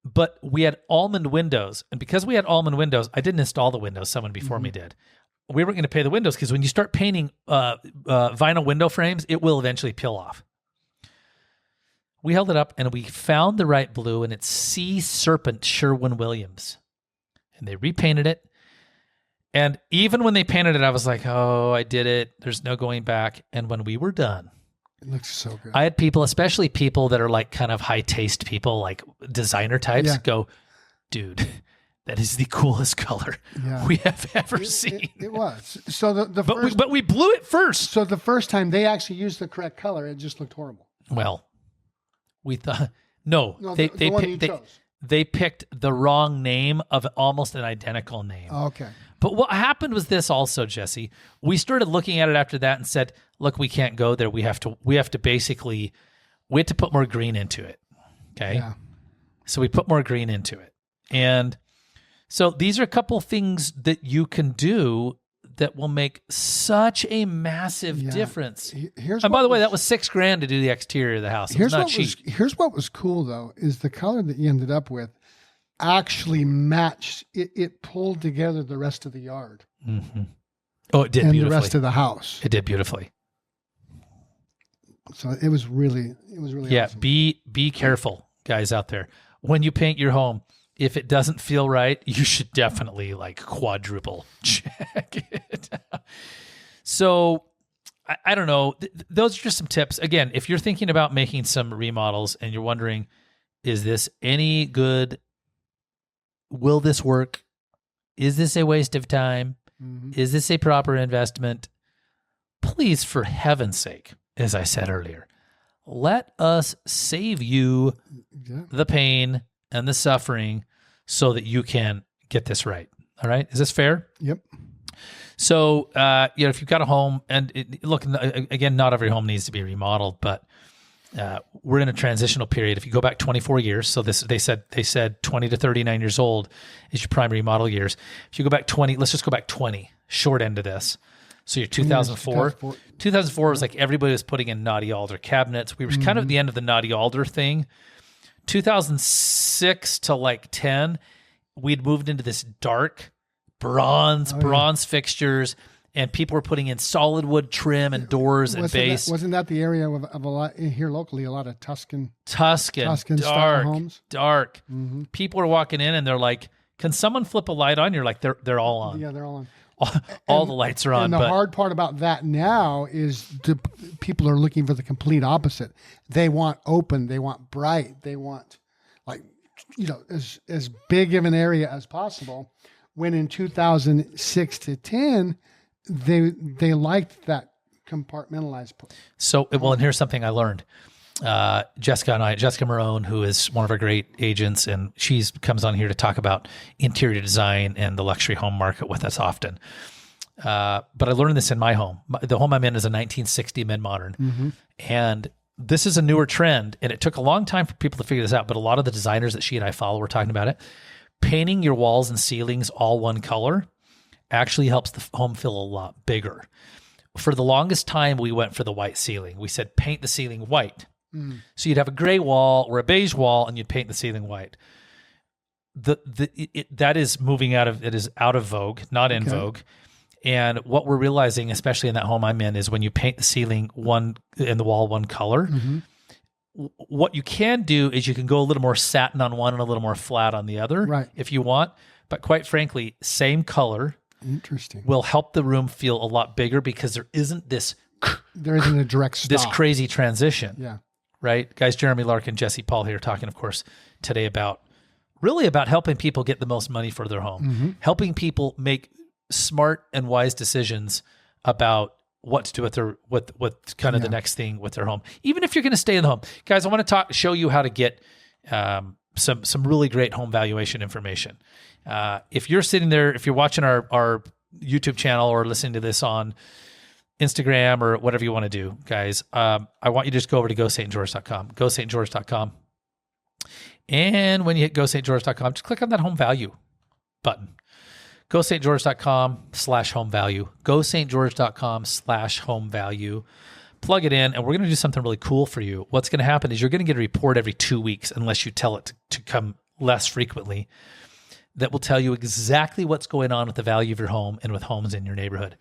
But we had almond windows. And because we had almond windows, I didn't install the windows. Someone before me did. We weren't going to pay the windows because when you start painting vinyl window frames, it will eventually peel off. We held it up and we found the right blue, and it's Sea Serpent Sherwin-Williams. And they repainted it. And even when they painted it, I was like, oh, I did it. There's no going back. And when we were done, it looks so good. I had people, especially people that are like kind of high taste people, like designer types, go, dude, that is the coolest color we have ever seen. It was. So but we blew it first. So the first time they actually used the correct color, it just looked horrible. Well, we thought, they picked the wrong name of almost an identical name. Okay. But what happened was this also, Jesse. We started looking at it after that and said, look, we can't go there. We have to put more green into it. Okay. Yeah. So we put more green into it. And so these are a couple things that you can do that will make such a massive difference. And by the way, that was $6,000 to do the exterior of the house. It was not cheap. Here's what was cool though, is the color that you ended up with actually matched. It pulled together the rest of the yard. Mm-hmm. Oh, it did and beautifully. The rest of the house. It did beautifully. So it was really awesome. Be careful, guys out there. When you paint your home, if it doesn't feel right, you should definitely like quadruple check it. So I don't know. Those are just some tips. Again, if you're thinking about making some remodels and you're wondering, is this any good? Will this work? Is this a waste of time? Mm-hmm. Is this a proper investment? Please, for heaven's sake, as I said earlier, let us save you the pain and the suffering so that you can get this right. All right. Is this fair? Yep. So, if you've got a home and look, again, not every home needs to be remodeled, but we're in a transitional period. If you go back 24 years, so they said 20 to 39 years old is your primary model years. If you go back 20, let's just go back 20, short end of this. So you're 2004. 2004 was like everybody was putting in Naughty Alder cabinets. We were kind of at the end of the Naughty Alder thing. 2006 to like 10, we'd moved into this dark bronze fixtures, and people were putting in solid wood trim and doors and base. Wasn't that the area of a lot here locally? A lot of Tuscan style homes. Dark. Mm-hmm. People are walking in and they're like, "Can someone flip a light on?" You're like, "They're all on." Yeah, they're all on. All the lights are on. And the hard part about that now is people are looking for the complete opposite. They want open. They want bright. They want as big of an area as possible. When in 2006 to 10, they liked that compartmentalized. So, well, and here's something I learned. Jessica Marone, who is one of our great agents, and she's comes on here to talk about interior design and the luxury home market with us often. But I learned this in my home. The home I'm in is a 1960 mid-modern. And this is a newer trend, and it took a long time for people to figure this out, but a lot of the designers that she and I follow were talking about it. Painting your walls and ceilings all one color actually helps the home feel a lot bigger. For the longest time, we went for the white ceiling. We said, paint the ceiling white. So you'd have a gray wall or a beige wall, and you'd paint the ceiling white. That is moving out of vogue, not in vogue. And what we're realizing, especially in that home I'm in, is when you paint the ceiling one and the wall one color, what you can do is you can go a little more satin on one and a little more flat on the other, if you want. But quite frankly, same color will help the room feel a lot bigger because there isn't a direct stop. This crazy transition. Yeah. Right? Guys, Jeremy, Larkin, Jesse, Paul here talking, of course, today about helping people get the most money for their home, helping people make smart and wise decisions about what to do with their what kind of the next thing with their home. Even if you're going to stay in the home. Guys, I want to show you how to get some really great home valuation information. If you're sitting there, if you're watching our YouTube channel or listening to this on Instagram or whatever you want to do, guys, I want you to just go over to GoSt.George.com. GoSt.George.com. And when you hit GoSt.George.com, just click on that home value button. GoSt.George.com/home value. GoSt.George.com/home value. Plug it in, and we're going to do something really cool for you. What's going to happen is you're going to get a report every 2 weeks, unless you tell it to come less frequently, that will tell you exactly what's going on with the value of your home and with homes in your neighborhood.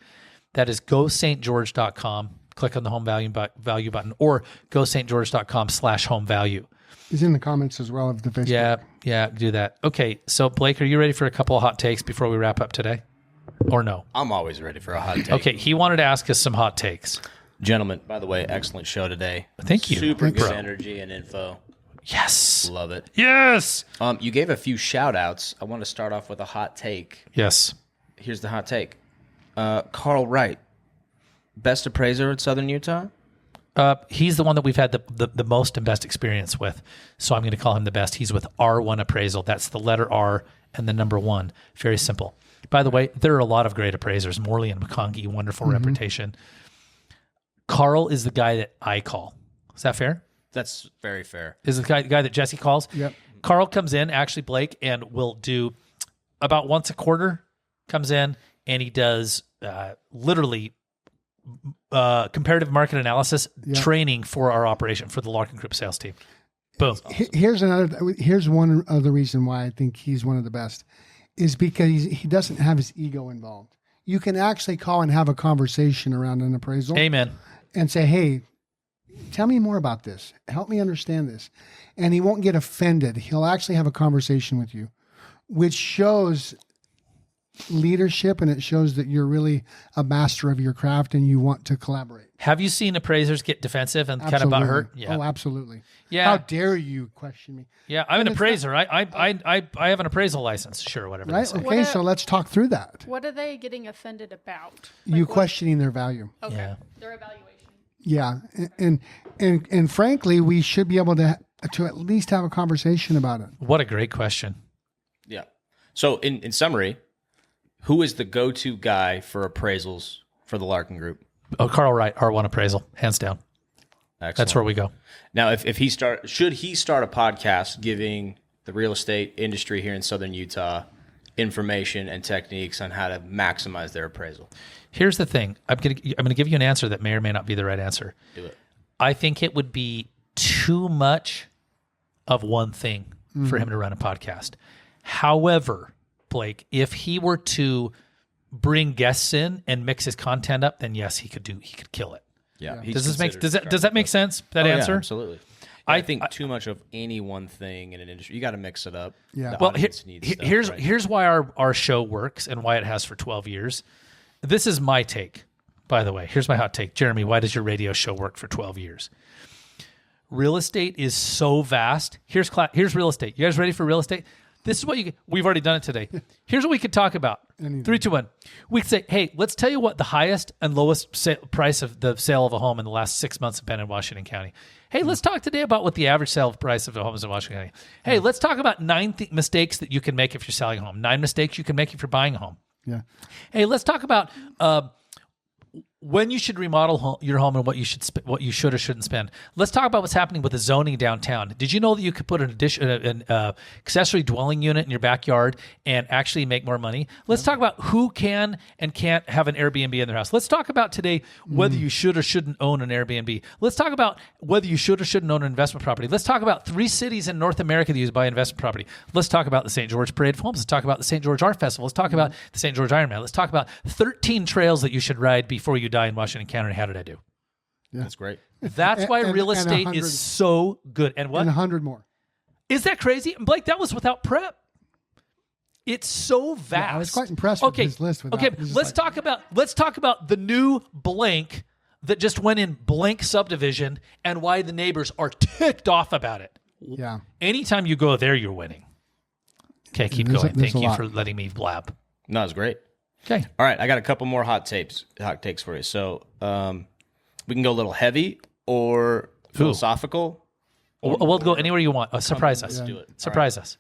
That is GoSt.George.com. Click on the home value button, or GoSt.George.com/home value. Is in the comments as well of the Facebook. Yeah, do that. Okay, so Blake, are you ready for a couple of hot takes before we wrap up today? Or no? I'm always ready for a hot take. Okay, he wanted to ask us some hot takes. Gentlemen, by the way, excellent show today. Thank you. Super good energy and info. Yes. Love it. Yes. You gave a few shout outs. I want to start off with a hot take. Yes. Here's the hot take. Carl Wright, best appraiser in Southern Utah? He's the one that we've had the most and best experience with. So I'm going to call him the best. He's with R1 Appraisal. That's the letter R and the number 1. Very simple. By the way, there are a lot of great appraisers. Morley and McConkie, wonderful reputation. Carl is the guy that I call. Is that fair? That's very fair. Is the guy that Jesse calls? Yep. Carl comes in, actually, Blake, and will do about once a quarter, comes in, and he does literally comparative market analysis training for our operation, for the Larkin Group sales team. Boom. Here's one other reason why I think he's one of the best, is because he doesn't have his ego involved. You can actually call and have a conversation around an appraisal. Amen. And say, hey, tell me more about this. Help me understand this. And he won't get offended. He'll actually have a conversation with you, which shows leadership, and it shows that you're really a master of your craft and you want to collaborate. Have you seen appraisers get defensive and kind of butthurt? Yeah. Oh, absolutely. Yeah. How dare you question me? Yeah, I'm an appraiser. I have an appraisal license. Sure, whatever. Right. Okay, so let's talk through that. What are they getting offended about? You questioning their value. Okay. Yeah. Their evaluation. Yeah, and frankly, we should be able to at least have a conversation about it. What a great question. Yeah. So in summary, who is the go-to guy for appraisals for the Larkin Group? Oh, Carl Wright, R1 Appraisal, hands down. Excellent. That's where we go. Now, should he start a podcast giving the real estate industry here in Southern Utah information and techniques on how to maximize their appraisal? Here's the thing. I'm gonna give you an answer that may or may not be the right answer. Do it. I think it would be too much of one thing for him to run a podcast. However, Blake, if he were to bring guests in and mix his content up, then yes, he could kill it. Yeah. Does that make sense? That answer? Yeah, absolutely. I think too much of any one thing in an industry, you got to mix it up. Yeah. The Well, audience needs stuff, right? here's why our show works and why it has for 12 years. This is my take, by the way. Here's my hot take. Jeremy, why does your radio show work for 12 years? Real estate is so vast. Here's real estate. You guys ready for real estate? This is what we've already done it today. Here's what we could talk about. 3, 2, 1. We could say, hey, let's tell you what the highest and lowest price of the sale of a home in the last 6 months have been in Washington County. Hey, let's talk today about what the average sale price of the home is in Washington County. Hey, let's talk about 9 mistakes that you can make if you're selling a home. 9 mistakes you can make if you're buying a home. Yeah. Hey, let's talk about when you should remodel your home and what you should or shouldn't spend. Let's talk about what's happening with the zoning downtown. Did you know that you could put an accessory dwelling unit in your backyard and actually make more money? Let's talk about who can and can't have an Airbnb in their house. Let's talk about today whether you should or shouldn't own an Airbnb. Let's talk about whether you should or shouldn't own an investment property. Let's talk about 3 cities in North America that use buy investment property. Let's talk about the St. George Parade of Homes. Let's talk about the St. George Art Festival. Let's talk about the St. George Ironman. Let's talk about 13 trails that you should ride before you die in Washington County. How did I do? Yeah. That's great. That's why real estate is so good. And what? And 100 more. Is that crazy? Blake, that was without prep. It's so vast. Yeah, I was quite impressed with his list. Let's talk about the new blank that just went in blank subdivision and why the neighbors are ticked off about it. Yeah. Anytime you go there, you're winning. Okay, keep going. Thank you for letting me blab. No, it's great. Okay. All right, I got a couple more hot takes for you. So we can go a little heavy or philosophical. We'll go anywhere you want. Surprise us. Let's do it. Surprise us.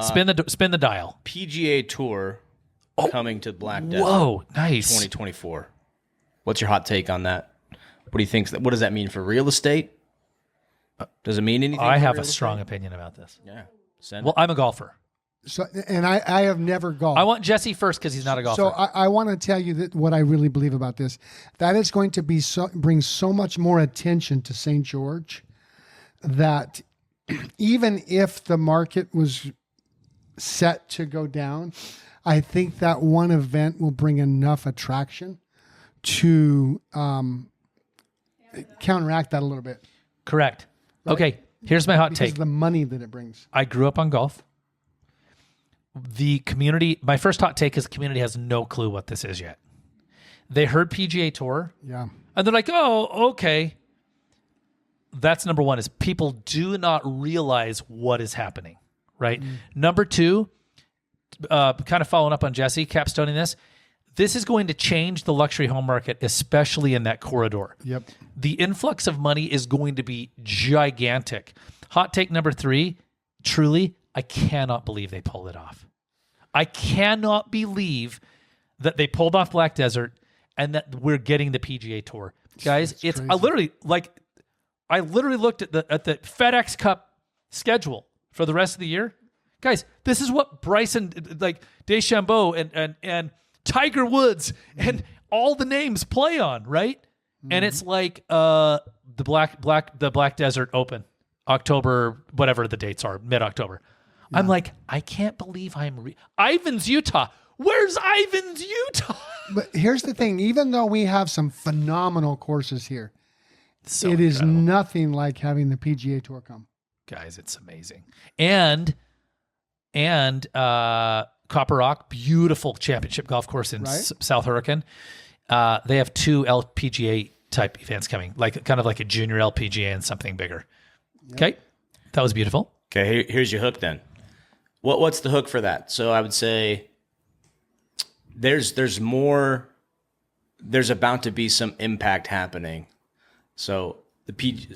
Spin the dial. PGA Tour coming to Black Desert. Whoa, nice. 2024. What's your hot take on that? What do you think? What does that mean for real estate? Does it mean anything? I have a strong opinion about this. Yeah. Well, I'm a golfer. So, and I have never golfed. I want Jesse first because he's not a golfer. So I want to tell you that what I really believe about this, that is going to be bring so much more attention to St. George that even if the market was set to go down, I think that one event will bring enough attraction to counteract that a little bit. Correct. Right? Okay, here's my hot because take. Of the money that it brings. I grew up on golf. The community, my first hot take is the community has no clue what this is yet. They heard PGA Tour. Yeah. And they're like, oh, okay. That's number one, is people do not realize what is happening, right? Number two, kind of following up on Jesse, capstoning this is going to change the luxury home market, especially in that corridor. Yep. The influx of money is going to be gigantic. Hot take number 3, truly, I cannot believe they pulled it off. I cannot believe that they pulled off Black Desert and that we're getting the PGA Tour. Guys, it's I literally looked at the FedEx Cup schedule for the rest of the year. Guys, this is what Bryson, like DeChambeau and Tiger Woods and all the names play on, right? And it's like the Black Desert Open, October, whatever the dates are, mid-October. Yeah. I'm like, I can't believe Ivins, Utah. Where's Ivins, Utah? But here's the thing. Even though we have some phenomenal courses here, it is nothing like having the PGA Tour come. Guys, it's amazing. And Copper Rock, beautiful championship golf course in South Hurricane. They have 2 LPGA type events coming, kind of like a junior LPGA and something bigger. Yep. Okay, that was beautiful. Okay, here's your hook then. What's the hook for that? So I would say there's more. There's about to be some impact happening. So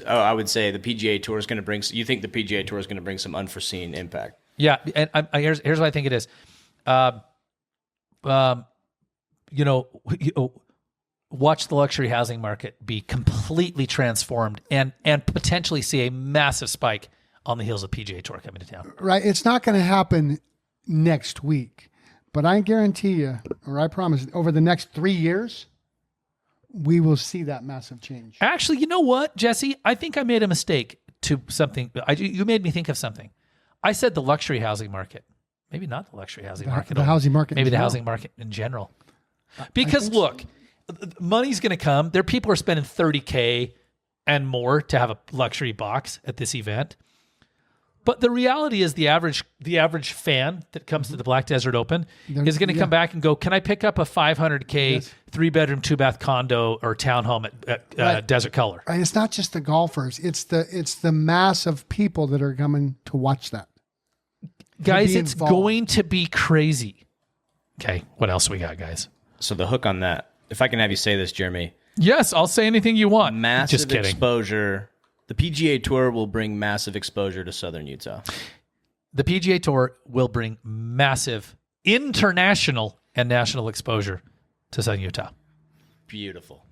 I would say the PGA Tour is going to bring. You think the PGA Tour is going to bring some unforeseen impact? Yeah, and here's what I think it is. Watch the luxury housing market be completely transformed and potentially see a massive spike on the heels of PGA Tour coming to town. Right. It's not going to happen next week, but I guarantee you, or I promise, over the next 3 years, we will see that massive change. Actually, you know what, Jesse? I think I made a mistake to something. You made me think of something. I said the luxury housing market. Maybe not the luxury housing market. The housing market. Maybe the housing market in general. Because look, money's going to come. People are spending $30K and more to have a luxury box at this event. But the reality is the average fan that comes to the Black Desert Open is going to come back and go, can I pick up a $500K 3-bedroom, 2-bath condo or townhome at Desert Color? Right. It's not just the golfers. It's the mass of people that are coming to watch that. Guys, be it's involved. going to be crazy. Okay, what else we got, guys? So the hook on that, if I can have you say this, Jeremy, Yes, I'll say anything you want. massive Just kidding. exposure. The PGA Tour will bring massive exposure to Southern Utah. The PGA Tour will bring massive international and national exposure to Southern Utah. Beautiful.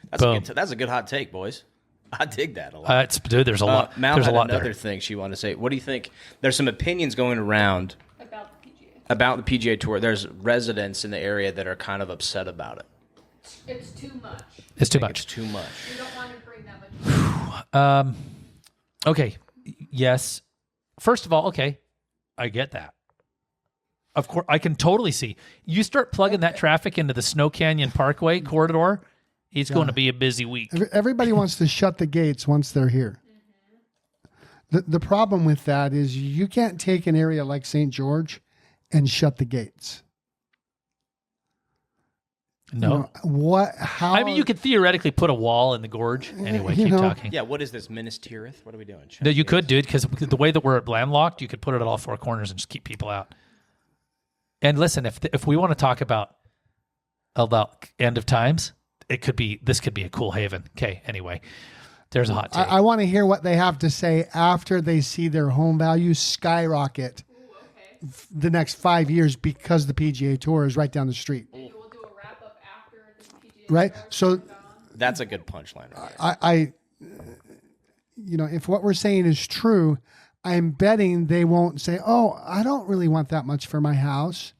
That's Boom. that's a good hot take, boys. I dig that a lot. Dude, there's a lot. Mal There's a had lot another there. thing she wanted to say. What do you think? There's some opinions going around About the PGA. about the PGA Tour. There's residents in the area that are kind of upset about it. It's too much. It's too It's much. too much. We don't want to bring that much. Okay. Yes. First of all, okay, I get that. Of course, I can totally see. You start plugging that traffic into the Snow Canyon Parkway corridor, it's going to be a busy week. Everybody wants to shut the gates once they're here. The problem with that is you can't take an area like St. George and shut the gates. No. You know, what? How? I mean, you could theoretically put a wall in the gorge. Anyway, You keep know. talking. Yeah, what is this, Minas Tirith? What are we doing? No, you could, dude, because the way that we're landlocked, you could put it at all four corners and just keep people out. And listen, if we want to talk about end of times, this could be a cool haven. Okay, anyway, there's a hot take. I want to hear what they have to say after they see their home values skyrocket the next 5 years because the PGA Tour is right down the street. Maybe we'll do a wrap up after the PGA. Right? Tour So is gone. That's a good punchline. Right? I if what we're saying is true, I'm betting they won't say, "Oh, I don't really want that much for my house.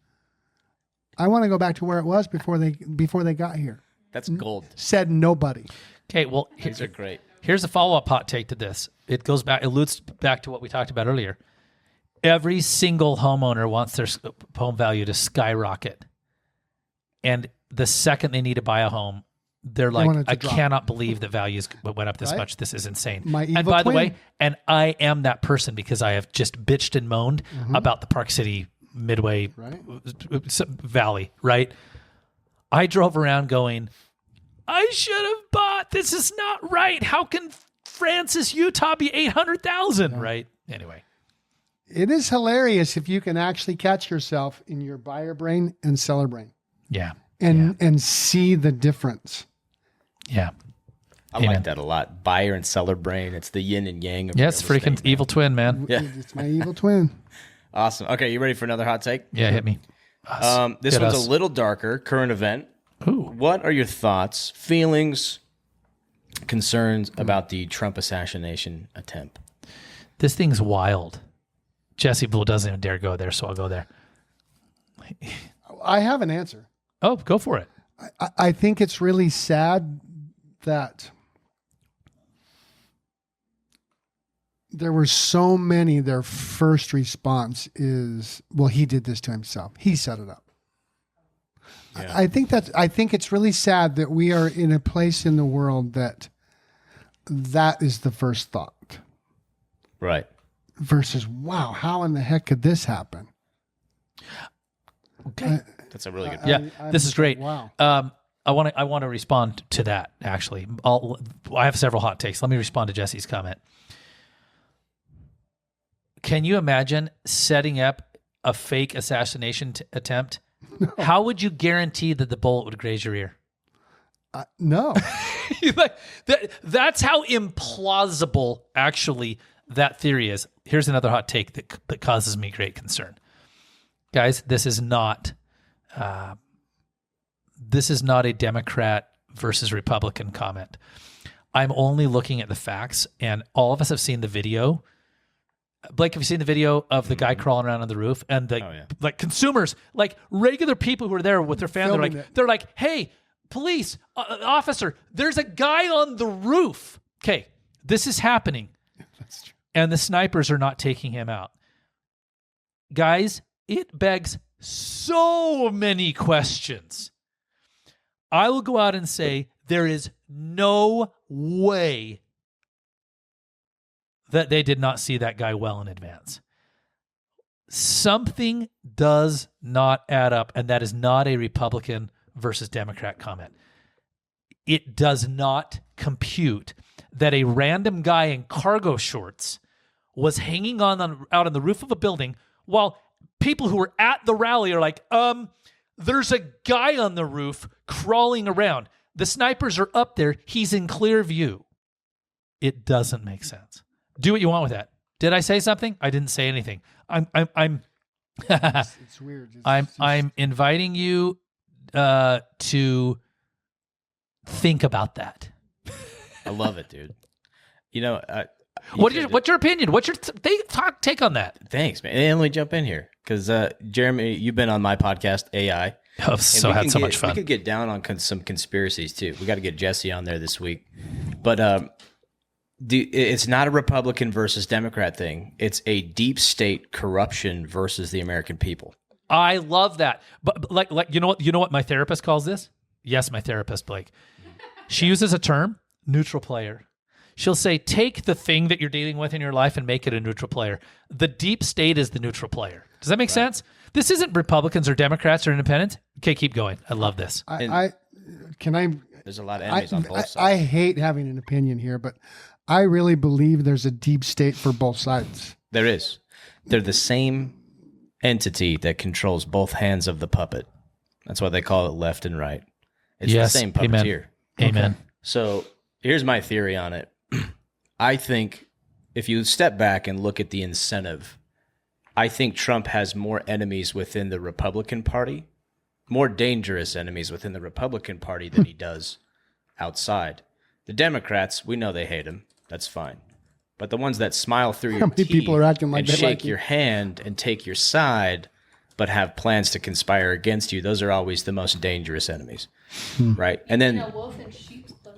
I want to go back to where it was before they got here." That's gold. Said nobody. Okay, well, These are great. here's a follow-up hot take to this. It alludes back to what we talked about earlier. Every single homeowner wants their home value to skyrocket. And the second they need to buy a home, they're want like, it to I drop. cannot believe that values went up this Right? much. This is insane. My And evil by the way, twin. and I am that person because I have just bitched and moaned about the Park City Midway Right. Valley, right? I drove around going, I should have bought. This is not right. How can Francis, Utah be 800,000, right? Anyway. It is hilarious if you can actually catch yourself in your buyer brain and seller brain Yeah. and see the difference. Yeah. I Amen. like that a lot. Buyer and seller brain. It's the yin and yang. Of Yes, real freaking estate, man. evil twin, man. Yeah. It's my evil twin. Awesome. Okay, you ready for another hot take? Yeah, hit me. This Hit one's us. a little darker. Current event. Ooh. What are your thoughts, feelings, concerns about the Trump assassination attempt? This thing's wild. Jesse Blue doesn't even dare go there, so I'll go there. I have an answer. Oh, go for it. I think it's really sad that there were so many, their first response is, well, he did this to himself. He set it up. Yeah. I think it's really sad that we are in a place in the world that is the first thought Right. versus, wow, how in the heck could this happen? Okay. That's a really good Yeah, I'm this is great. Wow. I want to respond to that, actually. I have several hot takes. Let me respond to Jesse's comment. Can you imagine setting up a fake assassination attempt? How would you guarantee that the bullet would graze your ear? No. That's how implausible, actually, that theory is. Here's another hot take that causes me great concern. Guys, this is not a Democrat versus Republican comment. I'm only looking at the facts, and all of us have seen the video. Blake, have you seen the video of the guy crawling around on the roof and like consumers, like regular people who are there with their family? Filming They're like, hey, police officer, there's a guy on the roof. Okay, this is happening. That's true. And the snipers are not taking him out. Guys, it begs so many questions. I will go out and say there is no way that they did not see that guy well in advance. Something does not add up, and that is not a Republican versus Democrat comment. It does not compute that a random guy in cargo shorts was hanging out on the roof of a building while people who were at the rally are like, there's a guy on the roof crawling around. The snipers are up there. He's in clear view. It doesn't make sense. Do what you want with that. Did I say something? I didn't say anything. I'm It's weird. I'm inviting you to think about that. I love it, dude. You know, What's your opinion? What's your take on that? Thanks, man. And let me jump in here because Jeremy, you've been on my podcast, AI. I've had so much fun. We could get down on some conspiracies too. We got to get Jesse on there this week, but it's not a Republican versus Democrat thing. It's a deep state corruption versus the American people. I love that, but like you know what my therapist calls this? Yes, my therapist, Blake. She uses a term, neutral player. She'll say, take the thing that you're dealing with in your life and make it a neutral player. The deep state is the neutral player. Does that make sense? This isn't Republicans or Democrats or independents. Okay, keep going. I love this. There's a lot of enemies on both sides. I hate having an opinion here, but I really believe there's a deep state for both sides. There is. They're the same entity that controls both hands of the puppet. That's why they call it left and right. It's the same puppeteer. Amen. Okay. So here's my theory on it. I think if you step back and look at the incentive, I think Trump has more enemies within the Republican Party, more dangerous enemies within the Republican Party than he does outside. The Democrats, we know they hate him. That's fine. But the ones that smile through your teeth people are acting like and they shake like your hand and take your side, but have plans to conspire against you, those are always the most dangerous enemies, right? And then a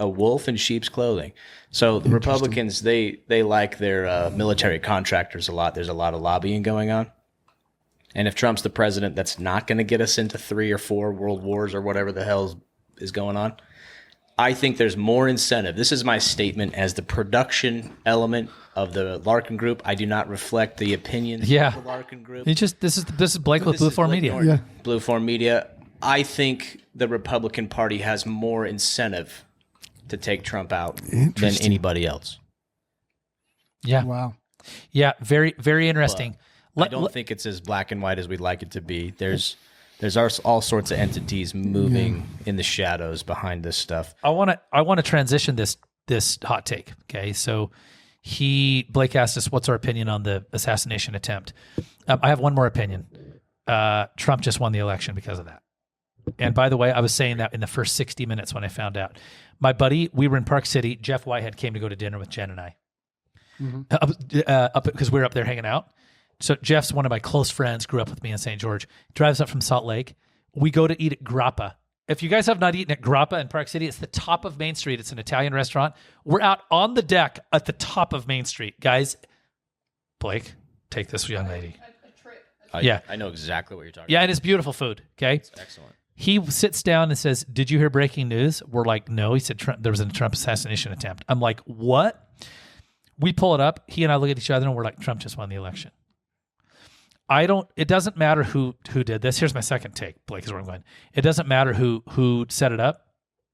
wolf in sheep's clothing. So the Republicans, they like their military contractors a lot. There's a lot of lobbying going on. And if Trump's the president, that's not going to get us into 3 or 4 world wars or whatever the hell is going on. I think there's more incentive. This is my statement as the production element of the Larkin Group. I do not reflect the opinions of the Larkin Group. This is Blake with Blue Form Media. Yeah. Blue Form Media. I think the Republican Party has more incentive to take Trump out than anybody else. Yeah. Wow. Yeah. Very, very interesting. I don't think it's as black and white as we'd like it to be. There's all sorts of entities moving in the shadows behind this stuff. I want to transition this hot take. Okay. So Blake asked us, what's our opinion on the assassination attempt? I have one more opinion. Trump just won the election because of that. And by the way, I was saying that in the first 60 minutes when I found out. My buddy, we were in Park City. Jeff Whitehead came to go to dinner with Jen and I. Because we were up there hanging out. So Jeff's one of my close friends, grew up with me in St. George. Drives up from Salt Lake. We go to eat at Grappa. If you guys have not eaten at Grappa in Park City, it's the top of Main Street. It's an Italian restaurant. We're out on the deck at the top of Main Street. Guys, Blake, take this young lady. I know exactly what you're talking about. Yeah, and it's beautiful food, okay? It's excellent. He sits down and says, did you hear breaking news? We're like, no. He said, there was a Trump assassination attempt. I'm like, what? We pull it up. He and I look at each other and we're like, Trump just won the election. It doesn't matter who did this. Here's my second take. Blake is where I'm going. It doesn't matter who set it up.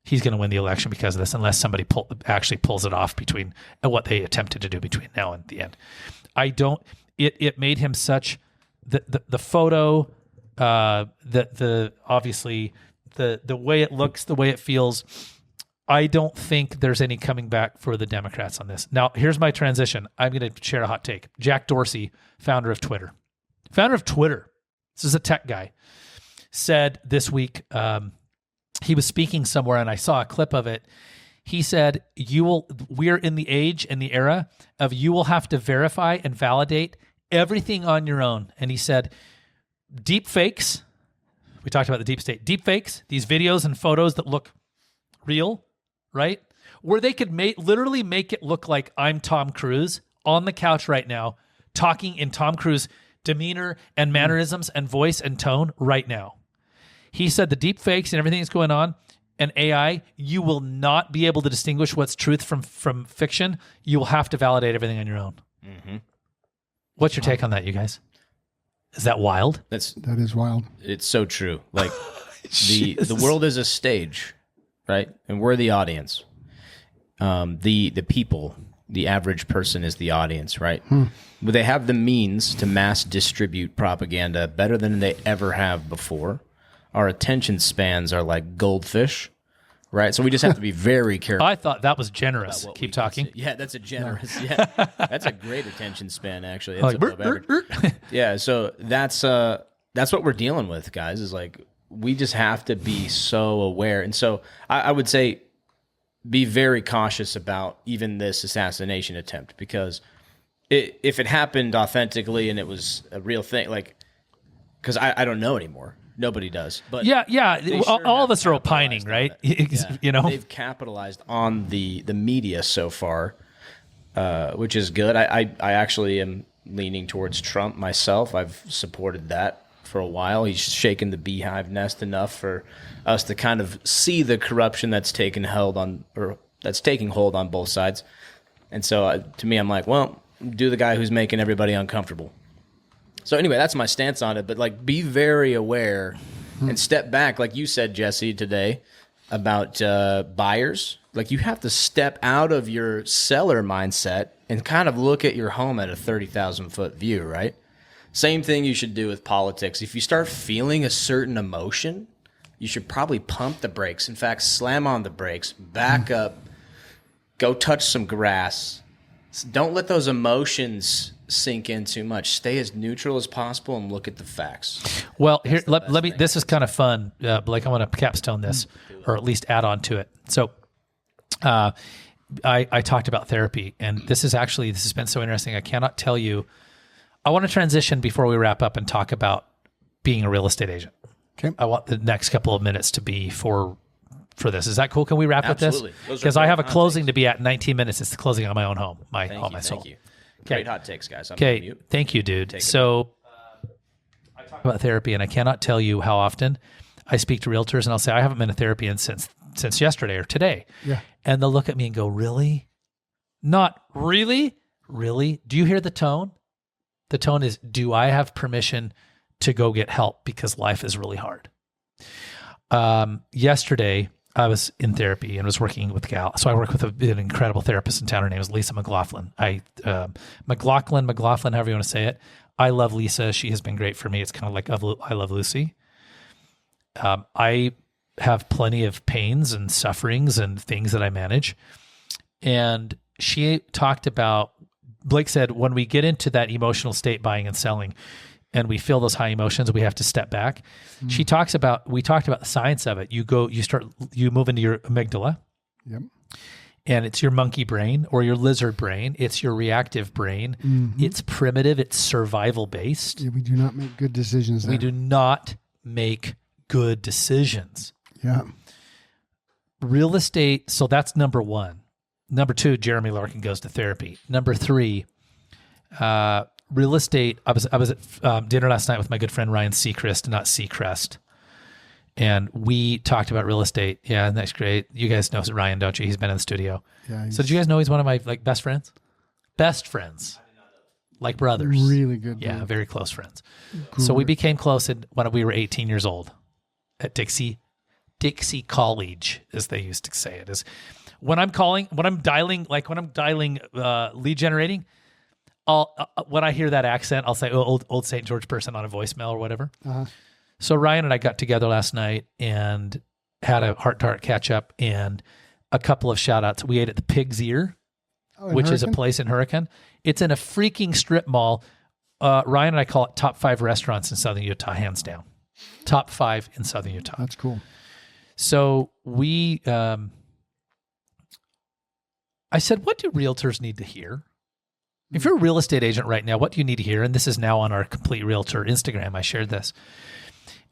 He's going to win the election because of this, unless somebody actually pulls it off between what they attempted to do between now and the end. It made him such the photo, obviously the way it looks, the way it feels. I don't think there's any coming back for the Democrats on this. Now, here's my transition. I'm going to share a hot take. Jack Dorsey, founder of Twitter, this is a tech guy, said this week, he was speaking somewhere and I saw a clip of it. He said, we're in the age and the era of you will have to verify and validate everything on your own. And he said, deep fakes, we talked about the deep state, deep fakes, these videos and photos that look real, right? Where they could literally make it look like I'm Tom Cruise on the couch right now, talking in Tom Cruise demeanor and mannerisms and voice and tone right now. He said the deep fakes and everything that's going on and AI, you will not be able to distinguish what's truth from fiction. You will have to validate everything on your own. Mm-hmm. What's your take on that, you guys? Is that wild? That is wild. It's so true. Like the world is a stage, right? And we're the audience. The people The average person is the audience, right? But they have the means to mass distribute propaganda better than they ever have before. Our attention spans are like goldfish, right? So we just have to be very careful. I thought that was generous. what Keep we talking. consider. Yeah, that's a generous. Yeah, that's a great attention span. Actually, that's Like, above average. Yeah, so that's what we're dealing with, guys. Is like we just have to be so aware, and so I would say be very cautious about even this assassination attempt, because if it happened authentically and it was a real thing, like, because I don't know anymore. Nobody does. But Yeah. they All sure of have us are opining, capitalized on right? it. Yeah. You know, They've capitalized on the media so far, which is good. I actually am leaning towards Trump myself. I've supported that for a while. He's shaken the beehive nest enough for us to kind of see the corruption that's taking hold on both sides. And so to me, I'm like, well, do the guy who's making everybody uncomfortable. So anyway, that's my stance on it. But like, be very aware and step back, like you said, Jesse, today about buyers. Like, you have to step out of your seller mindset and kind of look at your home at a 30,000 foot view, right? Same thing you should do with politics. If you start feeling a certain emotion, you should probably pump the brakes. In fact, slam on the brakes, back up, go touch some grass. Don't let those emotions sink in too much. Stay as neutral as possible and look at the facts. well, here let me. This is kind of fun, Blake. I want to capstone this, or at least add on to it. So, I talked about therapy, and this has been so interesting. I cannot tell you. I want to transition before we wrap up and talk about being a real estate agent. Okay. I want the next couple of minutes to be for this. Is that cool? Can we wrap Absolutely. with this? Those are Because I great have a hot closing takes. to be at 19 minutes. It's the closing on my own home, my Thank soul. you. Great hot takes, guys. I'm Okay, on mute. thank you, dude. Take it So I talk about therapy, and I cannot tell you how often I speak to realtors, and I'll say, I haven't been to therapy since yesterday or today. Yeah. And they'll look at me and go, really? Not really? Really? Do you hear the tone? The tone is, do I have permission to go get help because life is really hard? Yesterday, I was in therapy and was working with a gal. So I work with an incredible therapist in town. Her name is Lisa McLaughlin. McLaughlin, however you want to say it. I love Lisa. She has been great for me. It's kind of like I Love Lucy. I have plenty of pains and sufferings and things that I manage. And she talked about, Blake said, when we get into that emotional state, buying and selling, and we feel those high emotions, we have to step back. We talked about the science of it. You move into your amygdala. Yep. And it's your monkey brain or your lizard brain. It's your reactive brain. It's primitive. It's survival based. Yeah, we do not make good decisions there. We do not make good decisions. Yeah. Real estate. So that's number one. Number two, Jeremy Larkin goes to therapy. Number three, real estate. I was at dinner last night with my good friend Ryan Seacrest, not Seacrest, and we talked about real estate. Yeah, and that's great. You guys know Ryan, don't you? He's been in the studio. Yeah. So did you guys know he's one of my best friends? Best friends, like brothers. Really good. Yeah, dude. very close friends. So we became close when we were 18 years old at Dixie College, as they used to say it. Is when I'm dialing lead generating, when I hear that accent, I'll say old St. George person on a voicemail or whatever. Uh-huh. So Ryan and I got together last night and had a heart-to-heart catch-up and a couple of shout-outs. We ate at the Pig's Ear, which is a place in Hurricane. It's in a freaking strip mall. Ryan and I call it top 5 restaurants in Southern Utah, hands down. Top 5 in Southern Utah. That's cool. So we, I said, what do realtors need to hear? If you're a real estate agent right now, what do you need to hear? And this is now on our Complete Realtor Instagram. I shared this.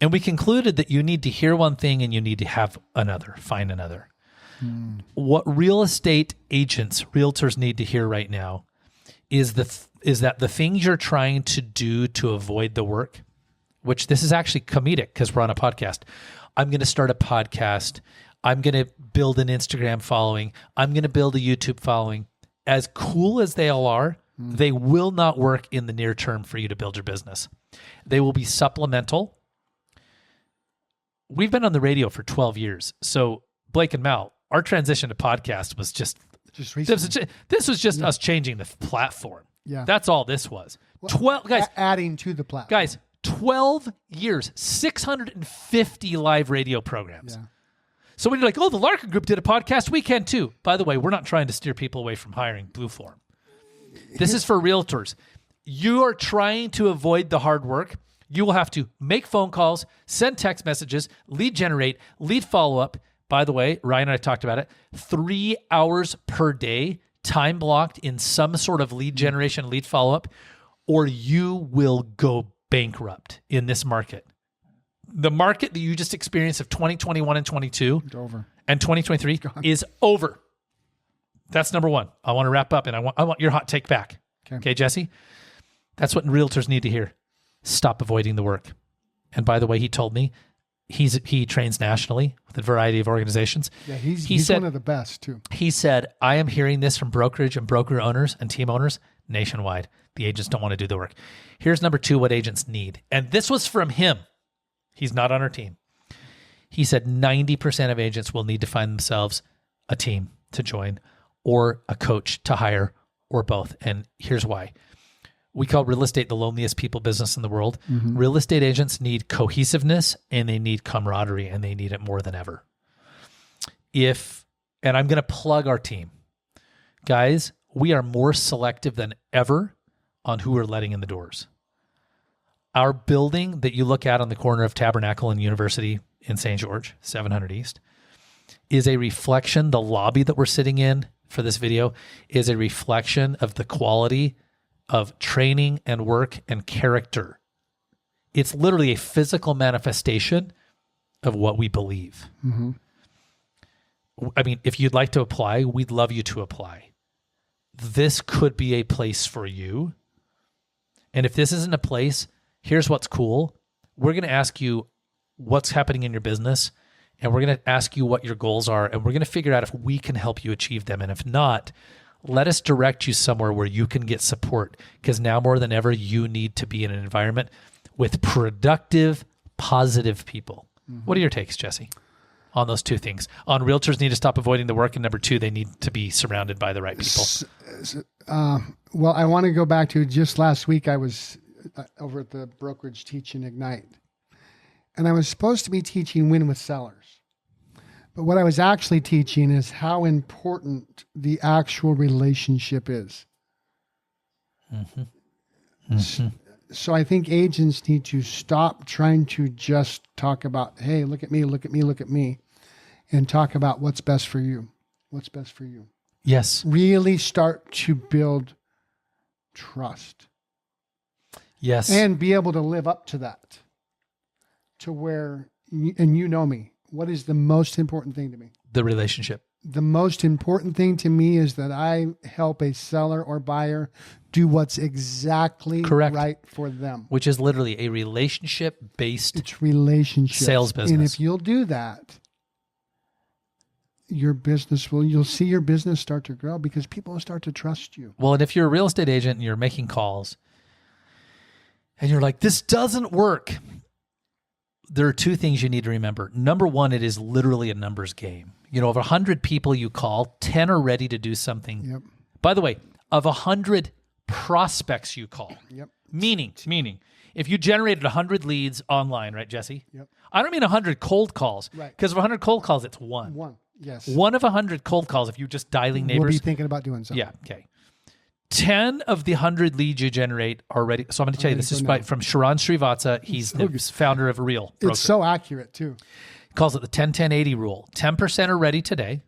And we concluded that you need to hear one thing and you need to have another, find another. What real estate agents, realtors need to hear right now is that the things you're trying to do to avoid the work, which this is actually comedic because we're on a podcast. I'm going to start a podcast. I'm going to build an Instagram following. I'm going to build a YouTube following. As cool as they all are, they will not work in the near term for you to build your business. They will be supplemental. We've been on the radio for 12 years. So Blake and Mal, our transition to podcast was just Just recently. This was just us changing the platform. Yeah. That's all this was. 12 guys, adding to the platform. guys, 12 years, 650 live radio programs. Yeah. So when you're like, oh, the Larkin Group did a podcast, we can too. By the way, we're not trying to steer people away from hiring Blueform. This is for realtors. You are trying to avoid the hard work. You will have to make phone calls, send text messages, lead generate, lead follow-up. By the way, Ryan and I talked about it. 3 hours per day, time blocked in some sort of lead generation, lead follow-up, or you will go bankrupt in this market. The market that you just experienced of 2021 and 22 Over. and 2023 is over. That's number one. I want to wrap up, and I want your hot take back. Okay, Jesse? That's what realtors need to hear. Stop avoiding the work. And by the way, he told me he trains nationally with a variety of organizations. Yeah, he's one of the best too. He said, I am hearing this from brokerage and broker owners and team owners nationwide. The agents don't want to do the work. Here's number two, what agents need. And this was from him. He's not on our team. He said 90% of agents will need to find themselves a team to join or a coach to hire or both. And here's why. We call real estate the loneliest people business in the world. Mm-hmm. Real estate agents need cohesiveness and they need camaraderie, and they need it more than ever. And I'm going to plug our team. Guys, we are more selective than ever on who we're letting in the doors. Our building that you look at on the corner of Tabernacle and University in St. George, 700 East, is a reflection. The lobby that we're sitting in for this video is a reflection of the quality of training and work and character. It's literally a physical manifestation of what we believe. Mm-hmm. I mean, if you'd like to apply, we'd love you to apply. This could be a place for you. And if this isn't a place, here's what's cool. We're going to ask you what's happening in your business, and we're going to ask you what your goals are, and we're going to figure out if we can help you achieve them. And if not, let us direct you somewhere where you can get support, because now more than ever, you need to be in an environment with productive, positive people. Mm-hmm. What are your takes, Jesse, on those two things? On realtors need to stop avoiding the work, and number two, they need to be surrounded by the right people. Well, I want to go back to just last week. I was over at the brokerage teaching Ignite, and I was supposed to be teaching Win with Sellers. But what I was actually teaching is how important the actual relationship is. Mm-hmm. Mm-hmm. So I think agents need to stop trying to just talk about, hey, look at me, look at me, look at me, and talk about what's best for you. What's best for you. Yes. Really start to build trust. Yes. And be able to live up to that. To where, and you know me, what is the most important thing to me? The relationship. The most important thing to me is that I help a seller or buyer do what's exactly correct, right for them. Which is literally a relationship-based it's relationship sales business. And if you'll do that, your business you'll see your business start to grow because people will start to trust you. Well, and if you're a real estate agent and you're making calls and you're like, this doesn't work, there are two things you need to remember. Number one, it is literally a numbers game. You know, of 100 people you call, 10 are ready to do something. Yep. By the way, of 100 prospects you call, yep. meaning, if you generated 100 leads online, right, Jesse? Yep. I don't mean 100 cold calls, right? Because of 100 cold calls, it's one. One, yes. One of 100 cold calls, if you're just dialing neighbors. We'll be thinking about doing something. Yeah, okay. 10 of the 100 leads you generate are ready. So I'm going to tell you, this is from Sharon Srivatsa. He's the founder of Real Broker. It's so accurate, too. He calls it the 10-10-80 rule. 10% are ready today.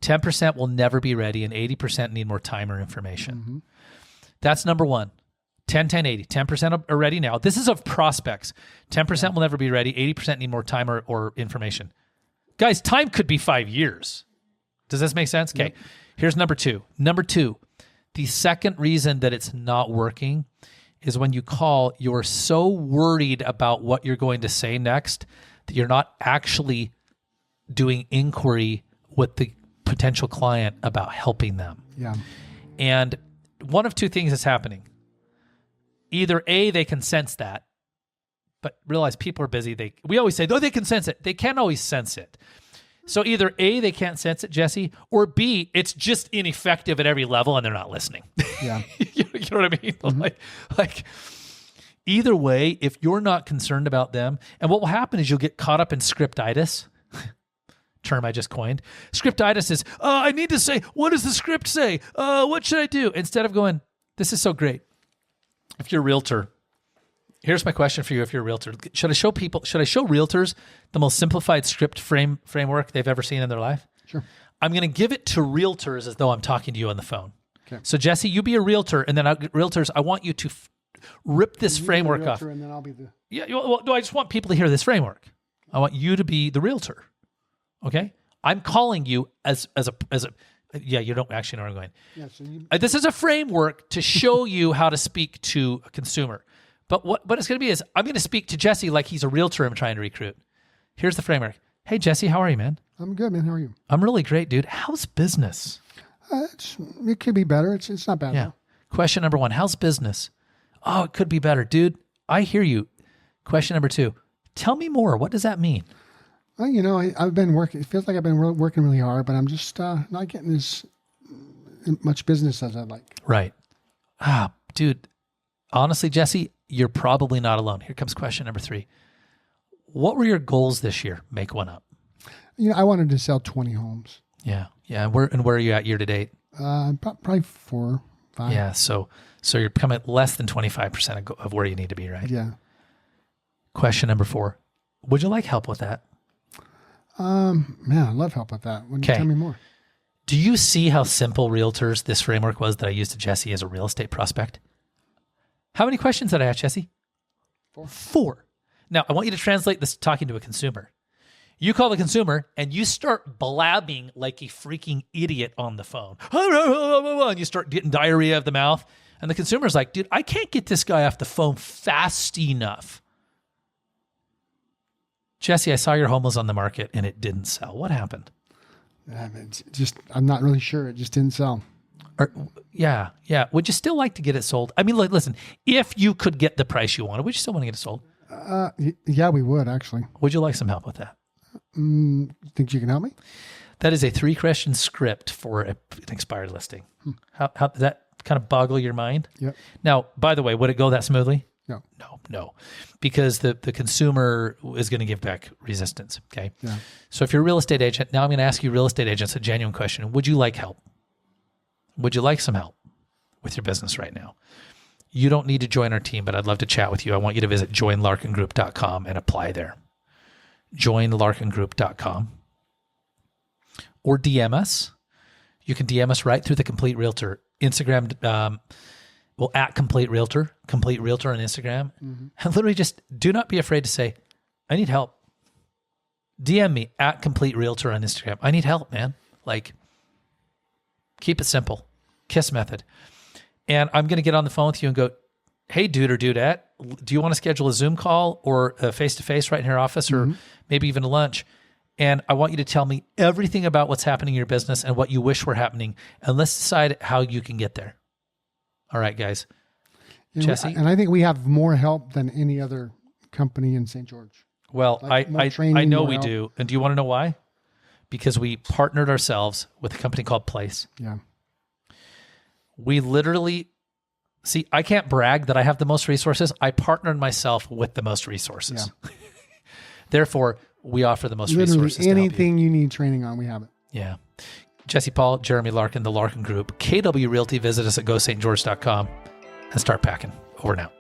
10% will never be ready, and 80% need more time or information. Mm-hmm. That's number one. 10-10-80. 10% are ready now. This is of prospects. 10% will never be ready. 80% need more time or information. Guys, time could be 5 years. Does this make sense? Okay. Yep. Here's number two. Number two. The second reason that it's not working is when you call, you're so worried about what you're going to say next that you're not actually doing inquiry with the potential client about helping them. Yeah. And one of two things is happening. Either A, they can sense that, but realize people are busy. We always say, oh, they can sense it. They can't always sense it. So either A, they can't sense it, Jesse, or B, it's just ineffective at every level and they're not listening. Yeah. You know what I mean? Like either way, if you're not concerned about them, and what will happen is you'll get caught up in scriptitis, term I just coined. Scriptitis is, I need to say, what does the script say? What should I do? Instead of going, this is so great. If you're a realtor, here's my question for you. If you're a realtor, should I show realtors the most simplified script framework they've ever seen in their life? Sure. I'm going to give it to realtors as though I'm talking to you on the phone. Okay. So Jesse, you be a realtor, and then realtors, I want you to rip this framework off. And then I'll be the. Yeah. Well, no, I just want people to hear this framework. I want you to be the realtor. Okay. I'm calling you as a. Yeah, you don't actually know where I'm going. Yeah. So This is a framework to show you how to speak to a consumer. But what it's going to be is I'm going to speak to Jesse like he's a realtor I'm trying to recruit. Here's the framework. Hey, Jesse, how are you, man? I'm good, man. How are you? I'm really great, dude. How's business? It could be better. It's not bad. Yeah. Question number 1, how's business? Oh, it could be better. Dude, I hear you. Question number 2, tell me more. What does that mean? Well, I've been working. It feels like I've been working really hard, but I'm just not getting as much business as I'd like. Right. Dude, honestly, Jesse, you're probably not alone. Here comes question number 3. What were your goals this year? Make one up. I wanted to sell 20 homes. Yeah. Yeah. Where are you at year to date? Probably 4, 5. Yeah. So you're coming at less than 25% of where you need to be, right? Yeah. Question number 4. Would you like help with that? Man, I love help with that. Okay. Tell me more. Do you see how simple realtors this framework was that I used to Jesse as a real estate prospect? How many questions did I ask, Jesse? 4. Now, I want you to translate this talking to a consumer. You call the consumer and you start blabbing like a freaking idiot on the phone. And you start getting diarrhea of the mouth. And the consumer's like, dude, I can't get this guy off the phone fast enough. Jesse, I saw your home was on the market and it didn't sell. What happened? I'm not really sure. It just didn't sell. Yeah. Would you still like to get it sold? I mean, listen, if you could get the price you wanted, would you still want to get it sold? Yeah, we would actually. Would you like some help with that? Think you can help me? That is a 3-question script for an expired listing. How does that kind of boggle your mind? Yep. Now, by the way, would it go that smoothly? No. Because the consumer is going to give back resistance. Okay. Yeah. So if you're a real estate agent, now I'm going to ask you real estate agents a genuine question. Would you like help? Would you like some help with your business right now? You don't need to join our team, but I'd love to chat with you. I want you to visit joinlarkingroup.com and apply there. Joinlarkingroup.com or DM us. You can DM us right through the Complete Realtor Instagram. At Complete Realtor on Instagram. Mm-hmm. And literally just do not be afraid to say, I need help. DM me at Complete Realtor on Instagram. I need help, man. Like, keep it simple. KISS method. And I'm going to get on the phone with you and go, hey, dude or dudette, do you want to schedule a Zoom call or a face-to-face right in your office or maybe even a lunch? And I want you to tell me everything about what's happening in your business and what you wish were happening. And let's decide how you can get there. All right, guys. Jesse? And I think we have more help than any other company in St. George. Well, training, I know more we help. do. And do you want to know why? Because we partnered ourselves with a company called Place. Yeah. We literally, see, I can't brag that I have the most resources. I partnered myself with the most resources. Yeah. Therefore, we offer the most resources. Literally anything you need training on, we have it. Yeah. Jesse Paul, Jeremy Larkin, the Larkin Group, KW Realty. Visit us at gostgeorge.com and start packing. Over now.